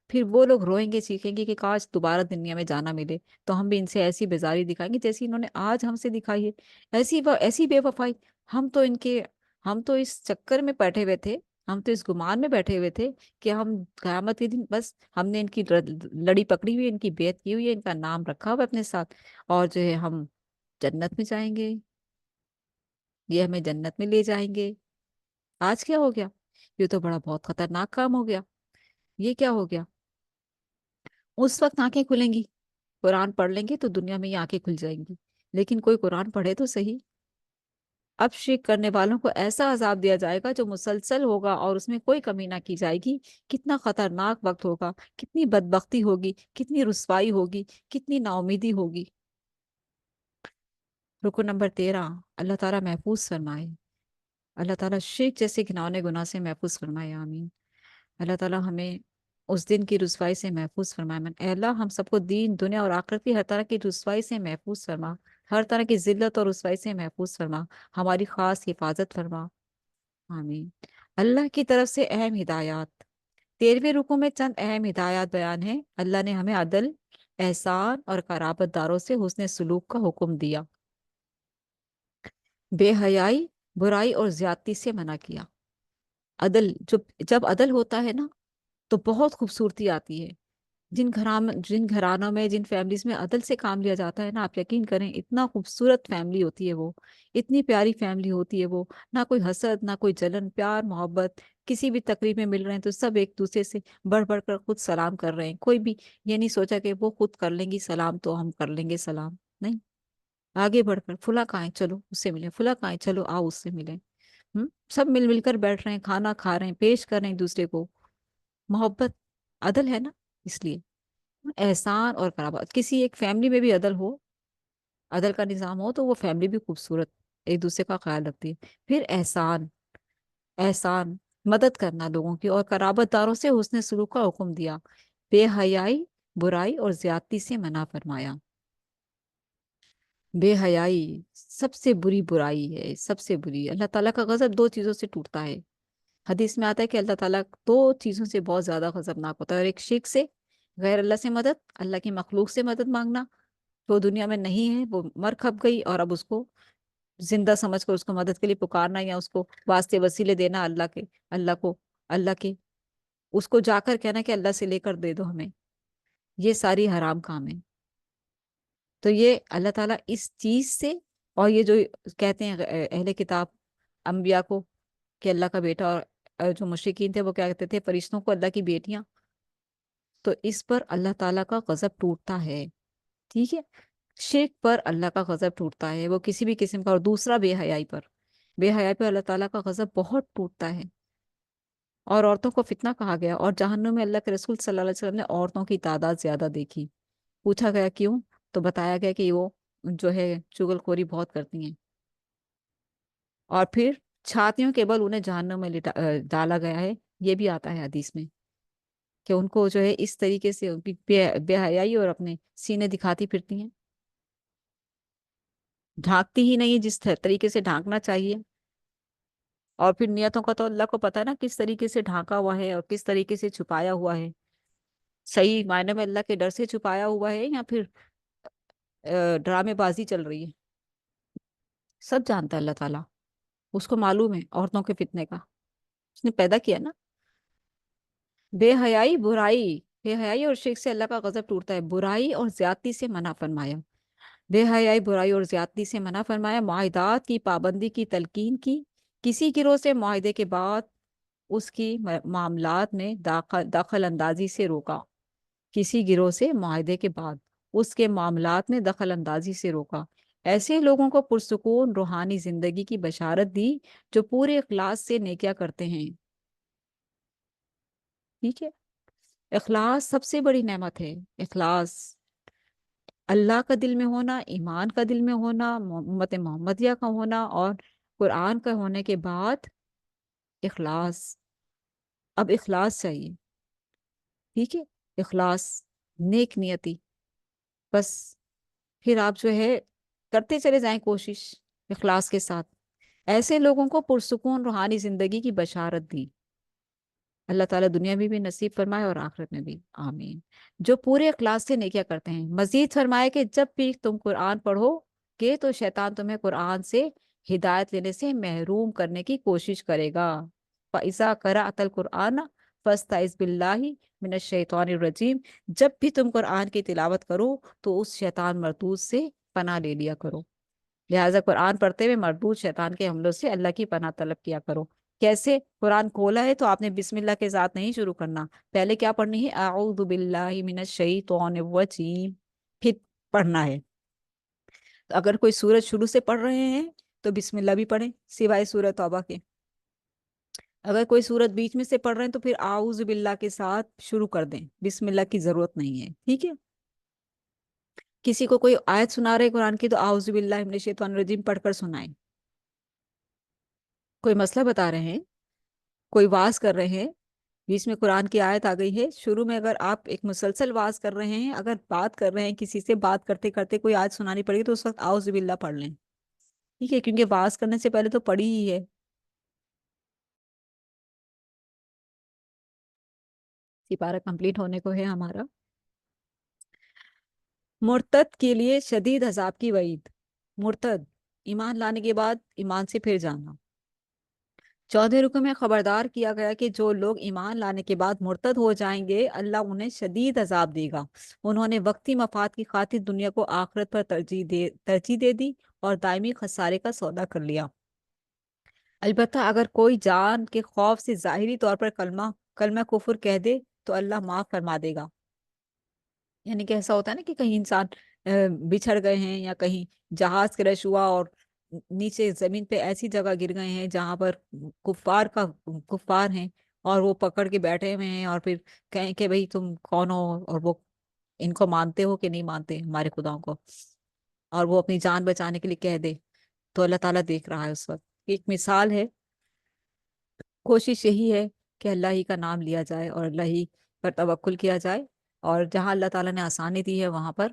پھر وہ لوگ روئیں گے سیکھیں گے کہ کاش دوبارہ دنیا میں جانا ملے تو ہم بھی ان سے ایسی بیزاری دکھائیں گے جیسی انہوں نے آج ہم سے دکھائی ہے. ایسی بے وفائی. ہم تو ان کے ہم تو اس چکر میں بیٹھے ہوئے تھے, ہم تو اس گمان میں بیٹھے ہوئے تھے کہ ہم قیامت کے دن بس ہم نے ان کی لڑی پکڑی ہوئی ہے, ان کی بیعت کی ہوئی ہے, ان کا نام رکھا ہوا ہے اپنے ساتھ, اور جو ہے ہم جنت میں جائیں گے, یہ ہمیں جنت میں لے جائیں گے. آج کیا ہو گیا؟ یہ تو بڑا بہت خطرناک کام ہو گیا. یہ کیا ہو گیا؟ اس وقت آنکھیں کھلیں گی, قرآن پڑھ لیں گے تو دنیا میں یہ آنکھیں کھل جائیں گی. لیکن کوئی قرآن پڑھے تو صحیح. اب شرک کرنے والوں کو ایسا عذاب دیا جائے گا جو مسلسل ہوگا اور اس میں کوئی کمی نہ کی جائے گی. کتنا خطرناک وقت ہوگا, کتنی بدبختی ہوگی, کتنی رسوائی ہوگی, کتنی نا امیدی ہوگی. رکو نمبر 13, اللہ تعالیٰ محفوظ فرمائے. اللہ تعالیٰ شرک جیسے گھناؤنے گناہ سے محفوظ فرمائے, آمین. اللہ تعالیٰ ہمیں اس دن کی رسوائی سے محفوظ فرمائے. اے اللہ ہم سب کو دین دنیا اور آخرت کی ہر طرح کی رسوائی سے محفوظ فرما, ہر طرح کی ذلت اور رسوائی سے محفوظ فرما, ہماری خاص حفاظت فرما, آمین. اللہ کی طرف سے اہم ہدایات. 13ویں رکوع میں چند اہم ہدایات بیان ہیں. اللہ نے ہمیں عدل, احسان اور قرابت داروں سے حسن سلوک کا حکم دیا. بے حیائی, برائی اور زیادتی سے منع کیا. عدل, جب عدل ہوتا ہے نا تو بہت خوبصورتی آتی ہے. جن گھرانوں میں, جن فیملیز میں عدل سے کام لیا جاتا ہے نا, آپ یقین کریں اتنا خوبصورت فیملی ہوتی ہے وہ, اتنی پیاری فیملی ہوتی ہے وہ. نہ کوئی حسد, نہ کوئی جلن, پیار محبت. کسی بھی تقریب میں مل رہے ہیں تو سب ایک دوسرے سے بڑھ بڑھ کر خود سلام کر رہے ہیں. کوئی بھی یہ نہیں سوچا کہ وہ خود کر لیں گی سلام تو ہم کر لیں گے سلام, نہیں. آگے بڑھ کر فلاں کہاں ہے, چلو اس سے ملیں, فلاں کہاں ہے, چلو آؤ اس سے ملیں. سب مل مل کر بیٹھ رہے ہیں, کھانا کھا رہے ہیں, پیش کر رہے ہیں ایک دوسرے کو. محبت, عدل ہے نا, اس لیے. احسان اور قرابت, کسی ایک فیملی میں بھی عدل ہو, عدل کا نظام ہو تو وہ فیملی بھی خوبصورت ایک دوسرے کا خیال رکھتی ہے. پھر احسان, احسان مدد کرنا لوگوں کی, اور قرابت داروں سے حسن سلوک کا حکم دیا. بے حیائی, برائی اور زیادتی سے منع فرمایا. بے حیائی سب سے بری برائی ہے, سب سے بری. اللہ تعالیٰ کا غضب 2 چیزوں سے ٹوٹتا ہے. حدیث میں آتا ہے کہ اللہ تعالیٰ 2 چیزوں سے بہت زیادہ غضبناک ہوتا ہے, اور ایک شرک سے, غیر اللہ سے مدد, اللہ کی مخلوق سے مدد مانگنا جو دنیا میں نہیں ہے, وہ مر کھپ گئی, اور اب اس کو زندہ سمجھ کر اس کو مدد کے لیے پکارنا, یا اس کو واسطے وسیلے دینا اللہ کے, اس کو جا کر کہنا کہ اللہ سے لے کر دے دو ہمیں. یہ ساری حرام کام ہے. تو یہ اللہ تعالیٰ اس چیز سے, اور یہ جو کہتے ہیں اہل کتاب انبیاء کو کہ اللہ کا بیٹا, اور جو مشرکین تھے وہ کیا کہتے تھے فرشتوں کو اللہ کی بیٹیاں, تو اس پر اللہ تعالیٰ کا غضب ٹوٹتا ہے. ٹھیک ہے, شرک پر اللہ کا غضب ٹوٹتا ہے, وہ کسی بھی قسم کا. اور دوسرا بے حیائی پر, بے حیائی پر اللہ تعالیٰ کا غضب بہت ٹوٹتا ہے. اور عورتوں کو فتنہ کہا گیا, اور جہنم میں اللہ کے رسول صلی اللہ علیہ وسلم نے عورتوں کی تعداد زیادہ دیکھی. پوچھا گیا کیوں, تو بتایا گیا کہ وہ جو ہے چغل خوری بہت کرتی ہیں. اور پھر چھاتیوں کے بل انہیں جہنم میں ڈالا گیا ہے. یہ بھی آتا ہے حدیث میں کہ ان کو جو ہے اس طریقے سے بے حیائی اور اپنے سینے دکھاتی پھرتی ہیں, ڈھانکتی ہی نہیں جس طریقے سے ڈھانکنا چاہیے. اور پھر نیتوں کا تو اللہ کو پتا ہے نا کس طریقے سے ڈھانکا ہوا ہے اور کس طریقے سے چھپایا ہوا ہے. صحیح معنی میں اللہ کے ڈر سے چھپایا ہوا ہے, یا پھر ڈرامے بازی چل رہی ہے. سب جانتا ہے اللہ تعالیٰ, اس کو معلوم ہے عورتوں کے فتنے کا, اس نے پیدا کیا نا. بے حیائی, برائی, بے حیائی اور شرک سے اللہ کا غضب ٹوٹتا ہے. برائی اور زیادتی سے منع فرمایا. بے حیائی, برائی اور زیادتی سے منع فرمایا. معاہدات کی پابندی کی تلقین کی. کسی گروہ سے معاہدے کے بعد اس کی معاملات میں دخل اندازی سے روکا. کسی گروہ سے معاہدے کے بعد اس کے معاملات میں دخل اندازی سے روکا. ایسے لوگوں کو پرسکون روحانی زندگی کی بشارت دی جو پورے اخلاص سے نیکیاں کرتے ہیں. ٹھیک ہے, اخلاص سب سے بڑی نعمت ہے. اخلاص, اللہ کا دل میں ہونا, ایمان کا دل میں ہونا, امت محمدیہ کا ہونا, اور قرآن کا ہونے کے بعد اخلاص. اب اخلاص چاہیے. ٹھیک ہے, اخلاص, نیک نیتی. بس پھر آپ جو ہے کرتے چلے جائیں کوشش اخلاص کے ساتھ. ایسے لوگوں کو پرسکون روحانی زندگی کی بشارت دی۔ اللہ تعالیٰ دنیا میں بھی نصیب فرمائے اور آخرت میں بھی، آمین۔ جو پورے اخلاص سے نیکیاں کرتے ہیں، مزید فرمائے کہ جب بھی تم قرآن پڑھو گے تو شیطان تمہیں قرآن سے ہدایت لینے سے محروم کرنے کی کوشش کرے گا۔ فَإِذَا قَرَأْتَ الْقُرْآنَ فَاسْتَعِذْ بِاللَّهِ مِنَ الشَّيْطَانِ الرَّجِيمِ، جب بھی تم قرآن کی تلاوت کرو تو اس شیطان مردود سے پناہ لے لیا کرو۔ لہٰذا قرآن پڑھتے ہوئے مردود شیطان کے حملوں سے اللہ کی پناہ طلب کیا کرو۔ کیسے؟ قرآن کھولا ہے تو آپ نے بسم اللہ کے ساتھ نہیں شروع کرنا، پہلے کیا پڑھنی ہے؟ اعوذ باللہ من الشیطان الرجیم، پھر پڑھنا ہے۔ تو اگر کوئی سورت شروع سے پڑھ رہے ہیں تو بسم اللہ بھی پڑھیں، سوائے سورت توبہ کے۔ اگر کوئی سورت بیچ میں سے پڑھ رہے ہیں تو پھر اعوذ باللہ کے ساتھ شروع کر دیں، بسم اللہ کی ضرورت نہیں ہے، ٹھیک ہے؟ کسی کو کوئی آیت سنا رہے قرآن کی تو اعوذ باللہ من الشیطان الرجیم پڑھ کر سنائیں۔ کوئی مسئلہ بتا رہے ہیں، کوئی واز کر رہے ہیں، بیچ میں قرآن کی آیت آ گئی ہے، شروع میں اگر آپ ایک مسلسل واز کر رہے ہیں، اگر بات کر رہے ہیں کسی سے، بات کرتے کرتے کوئی آیت سنانی پڑے گی تو اس وقت اعوذ باللہ پڑھ لیں، ٹھیک ہے؟ کیونکہ واز کرنے سے پہلے تو پڑھی ہی ہے۔ سپارہ کمپلیٹ ہونے کو ہے ہمارا۔ مرتد کے لیے شدید عذاب کی وعید۔ مرتد، ایمان لانے کے بعد ایمان سے پھر جانا۔ 14 رکو میں خبردار کیا گیا کہ جو لوگ ایمان لانے کے بعد مرتد ہو جائیں گے اللہ انہیں شدید عذاب دے گا۔ انہوں نے وقتی مفاد کی خاطر دنیا کو آخرت پر ترجیح دے دی اور دائمی خسارے کا سودا کر لیا۔ البتہ اگر کوئی جان کے خوف سے ظاہری طور پر کلمہ کفر کہہ دے تو اللہ معاف فرما دے گا۔ یعنی کہ ایسا ہوتا ہے نا کہ کہیں انسان بچھڑ گئے ہیں یا کہیں جہاز کریش ہوا اور نیچے زمین پہ ایسی جگہ گر گئے ہیں جہاں پر کفار ہیں اور وہ پکڑ کے بیٹھے ہوئے ہیں اور پھر کہیں کہ بھئی تم کون ہو، اور وہ ان کو مانتے ہو کہ نہیں مانتے ہمارے خداؤں کو، اور وہ اپنی جان بچانے کے لیے کہہ دے تو اللہ تعالیٰ دیکھ رہا ہے اس وقت۔ ایک مثال ہے، کوشش یہی ہے کہ اللہ ہی کا نام لیا جائے اور اللہ ہی پر توکل کیا جائے، اور جہاں اللہ تعالیٰ نے آسانی دی ہے وہاں پر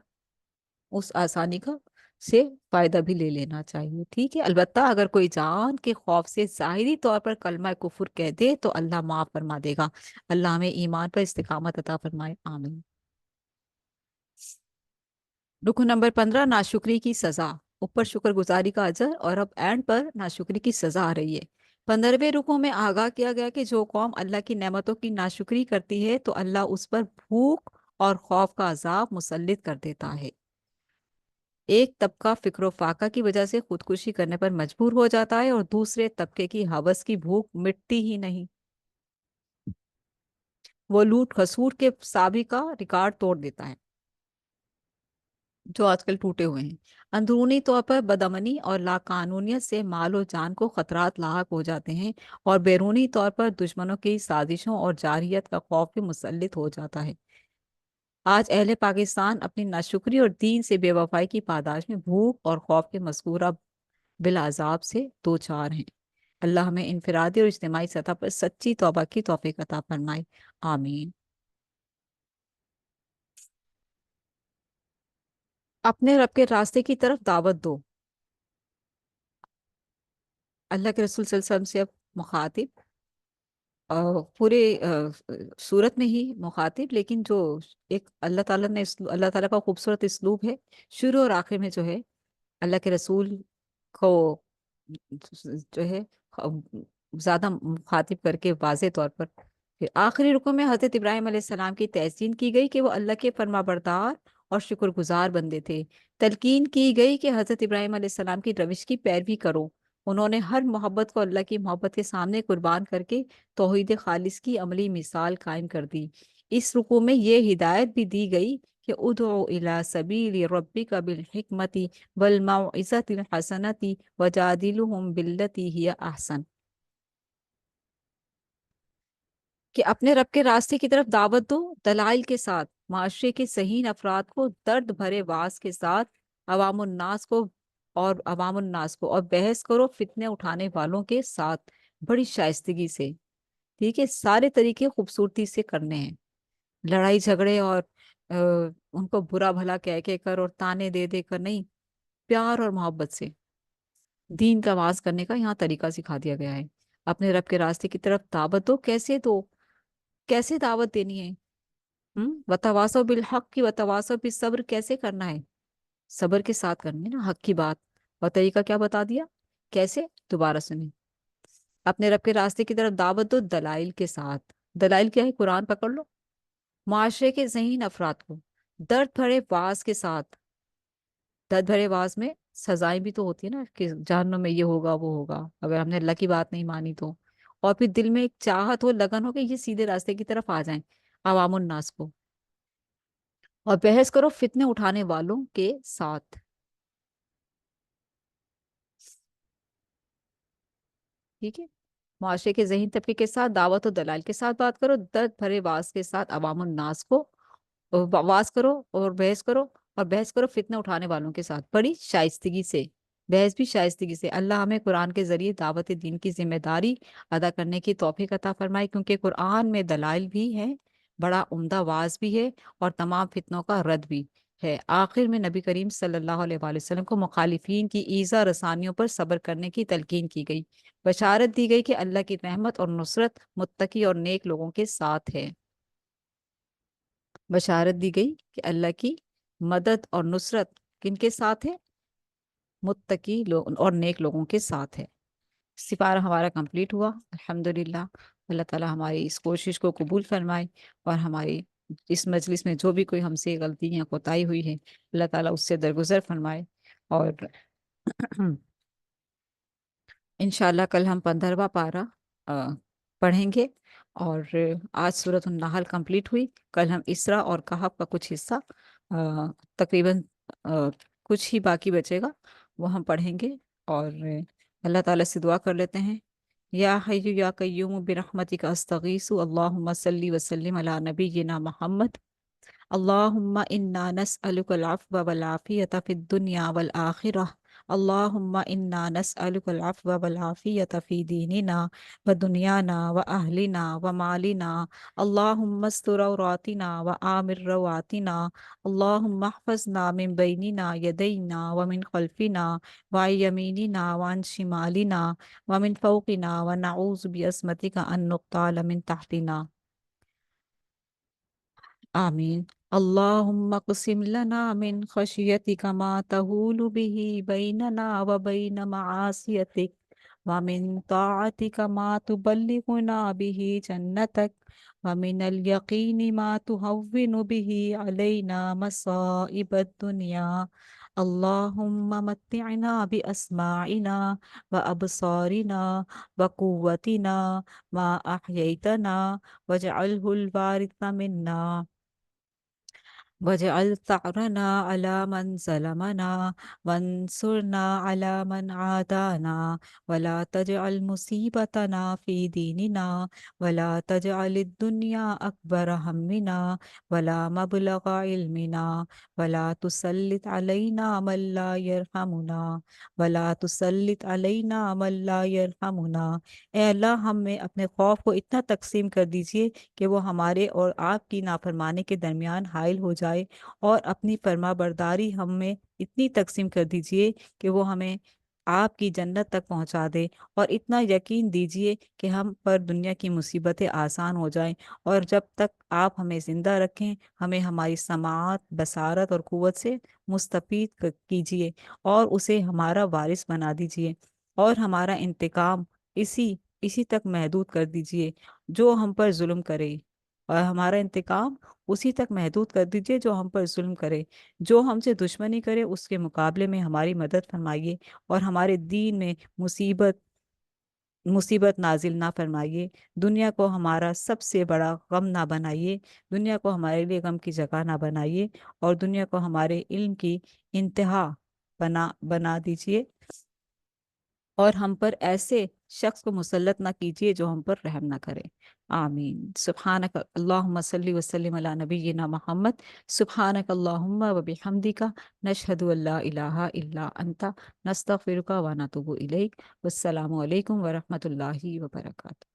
اس آسانی کا سے فائدہ بھی لے لینا چاہیے، ٹھیک ہے؟ البتہ اگر کوئی جان کے خوف سے ظاہری طور پر کلمہ کفر کہہ دے تو اللہ معاف فرما دے گا۔ اللہ ہمیں ایمان پر استقامت عطا فرمائے، آمین۔ رکن نمبر 15، ناشکری کی سزا۔ اوپر شکر گزاری کا اجر اور اب اینڈ پر ناشکری کی سزا آ رہی ہے۔ 15ویں رکو میں آگاہ کیا گیا کہ جو قوم اللہ کی نعمتوں کی ناشکری کرتی ہے تو اللہ اس پر بھوک اور خوف کا عذاب مسلط کر دیتا ہے۔ ایک طبقہ فکر و فاقہ کی وجہ سے خودکشی کرنے پر مجبور ہو جاتا ہے اور دوسرے طبقے کی ہوس کی بھوک مٹتی ہی نہیں، وہ لوٹ کھسوٹ کے سابقہ ریکارڈ توڑ دیتا ہے جو آج کل ٹوٹے ہوئے ہیں۔ اندرونی طور پر بدامنی اور لاقانونیت سے مال و جان کو خطرات لاحق ہو جاتے ہیں، اور بیرونی طور پر دشمنوں کی سازشوں اور جارحیت کا خوف بھی مسلط ہو جاتا ہے۔ آج اہل پاکستان اپنی ناشکری اور دین سے بے وفائی کی پاداش میں بھوک اور خوف کے مذکورہ بالعذاب سے دوچار ہیں۔ اللہ ہمیں انفرادی اور اجتماعی سطح پر سچی توبہ کی توفیق عطا فرمائے، آمین۔ اپنے رب کے راستے کی طرف دعوت دو۔ اللہ کے رسول صلی اللہ علیہ وسلم سے اب مخاطب، پورے صورت میں ہی مخاطب، لیکن جو ایک اللہ تعالیٰ نے اللہ تعالیٰ کا خوبصورت اسلوب ہے، شروع اور آخر میں جو ہے اللہ کے رسول کو جو ہے زیادہ مخاطب کر کے واضح طور پر، پھر آخری رکوع میں حضرت ابراہیم علیہ السلام کی تحسین کی گئی کہ وہ اللہ کے فرما بردار اور شکر گزار بندے تھے۔ تلقین کی گئی کہ حضرت ابراہیم علیہ السلام کی روش کی پیروی کرو، انہوں نے ہر محبت کو اللہ کی محبت کے سامنے قربان کر کے توحید خالص کی عملی مثال قائم کر دی۔ اس رکوع میں یہ ہدایت بھی دی گئی کہ ادعو الی سبیل ربک بالحکمت والموعظۃ الحسنۃ وجادلہم باللتی ہی احسن، کہ اپنے رب کے راستے کی طرف دعوت دو دلائل کے ساتھ، معاشرے کے صحیح افراد کو درد بھرے واز کے ساتھ، عوام الناس کو اور بحث کرو فتنے اٹھانے والوں کے ساتھ بڑی شائستگی سے، ٹھیک ہے؟ سارے طریقے خوبصورتی سے کرنے ہیں، لڑائی جھگڑے اور ان کو برا بھلا کہہ کر اور تانے دے دے کر نہیں، پیار اور محبت سے۔ دین کا آغاز کرنے کا یہاں طریقہ سکھا دیا گیا ہے۔ اپنے رب کے راستے کی طرف دعوت دو، کیسے دو، کیسے دعوت دینی ہے؟ وتواصوا بالحق کی وتواصوا بالصبر کیسے کرنا ہے؟ صبر کے ساتھ کرنی ہے نا حق کی بات، اور طریقہ کیا بتا دیا، کیسے؟ دوبارہ سنیں، اپنے رب کے راستے کی طرف دعوت دو دلائل کے ساتھ۔ دلائل کیا ہے؟ قرآن پکڑ لو، معاشرے کے ذہین افراد کو درد بھرے واز کے ساتھ، درد بھرے واز میں سزائیں بھی تو ہوتی ہے نا کہ جہنم میں یہ ہوگا وہ ہوگا اگر ہم نے اللہ کی بات نہیں مانی تو، اور پھر دل میں ایک چاہت ہو، لگن ہو کہ یہ سیدھے راستے کی طرف آ جائیں عوام الناس کو، اور بحث کرو فتنے اٹھانے والوں کے ساتھ، ٹھیک ہے؟ معاشرے کے ذہین طبقے کے ساتھ دعوت و دلائل کے ساتھ بات کرو، درد بھرے واز کے ساتھ عوام الناس کو واز کرو اور بحث کرو، اور بحث کرو فتنہ اٹھانے والوں کے ساتھ بڑی شائستگی سے، بحث بھی شائستگی سے۔ اللہ ہمیں قرآن کے ذریعے دعوت دین کی ذمہ داری ادا کرنے کی توفیق عطا فرمائے، کیونکہ قرآن میں دلائل بھی ہیں، بڑا عمدہ واز بھی ہے، اور تمام فتنوں کا رد بھی ہے۔ آخر میں نبی کریم صلی اللہ علیہ وآلہ وسلم کو مخالفین کی ایذا رسانیوں پر صبر کرنے کی تلقین کی گئی، بشارت دی گئی کہ اللہ کی رحمت اور نصرت متقی اور نیک لوگوں کے ساتھ ہے۔ بشارت دی گئی کہ اللہ کی مدد اور نصرت کن کے ساتھ ہے؟ متقی لوگ اور نیک لوگوں کے ساتھ ہے۔ سپارہ ہمارا کمپلیٹ ہوا الحمدللہ۔ اللہ تعالی ہماری اس کوشش کو قبول فرمائے، اور ہماری اس مجلس میں جو بھی کوئی ہم سے غلطی یا کوتاہی ہوئی ہے اللہ تعالیٰ اس سے درگزر فرمائے، اور انشاءاللہ کل ہم 15واں پارہ پڑھیں گے، اور آج سورۃ النحل کمپلیٹ ہوئی، کل ہم اسراء اور کہف کا کچھ حصہ تقریباً کچھ ہی باقی بچے گا وہ ہم پڑھیں گے، اور اللہ تعالیٰ سے دعا کر لیتے ہیں۔ یا حی یا قیوم برحمتک استغیث اللہم صلی وسلم علی نبینا محمد اللہم انا نسألک العفو والعافیت فی الدنیا والآخرہ اللہم انا نسألک العفو والعافیت فی دیننا ودنیانا واہلنا ومالنا اللہم استر عوراتنا وآمر رواتنا اللہم احفظنا من بیننا یدینا ومن خلفنا وعن یمیننا وعن شمالنا ومن فوقنا ونعوذ بعصمتک ان نغتال من تحتنا آمین۔ اللہم اقسم لنا من خشیتک ما تحول به بیننا وبین معاصیتک ومن طاعتک ما تبلغنا به جنتک ومن الیقین ما تهون به علینا مصائب الدنیا اللہم متعنا باسماعنا وابصارنا وقوتنا ما احییتنا واجعله الوارث منا واجعل ثأرنا على من ظلمنا وانصرنا على من عادانا ولا تجعل مصيبتنا في ديننا ولا تجعل الدنيا أكبر همنا ولا مبلغ علمنا ولا تسلط علينا من لا يرحمنا ولا تسلط علينا من لا يرحمنا۔ اے اللہ ہم میں اپنے خوف کو اتنا تقسیم کر دیجئے کہ وہ ہمارے اور آپ کی نافرمانی کے درمیان حائل ہو جائے، اور اپنی فرما برداری ہم میں اتنی تقسیم کر دیجئے کہ وہ ہمیں آپ کی جنت تک پہنچا دے، اور اتنا یقین دیجئے کہ ہم پر دنیا کی مصیبتیں آسان ہو جائیں، اور جب تک آپ ہمیں زندہ رکھیں ہمیں ہماری سماعت، بصارت اور قوت سے مستفید کیجئے، اور اسے ہمارا وارث بنا دیجئے، اور ہمارا انتقام اسی تک محدود کر دیجئے جو ہم پر ظلم کرے، اور ہمارا انتقام اسی تک محدود کر دیجئے جو ہم پر ظلم کرے، جو ہم سے دشمنی کرے اس کے مقابلے میں ہماری مدد فرمائیے، اور ہمارے دین میں مصیبت نازل نہ فرمائیے، دنیا کو ہمارا سب سے بڑا غم نہ بنائیے، دنیا کو ہمارے لیے غم کی جگہ نہ بنائیے، اور دنیا کو ہمارے علم کی انتہا بنا دیجئے، اور ہم پر ایسے شخص کو مسلط نہ کیجیے جو ہم پر رحم نہ کرے۔ آمین۔ سبحانک اللہم صلی وسلم علی نبینا محمد سبحانک اللہم و بحمدک نشہد ان لا الہ الا انت نستغفرک و نتوب الیک۔ والسلام علیکم ورحمۃ اللہ وبرکاتہ۔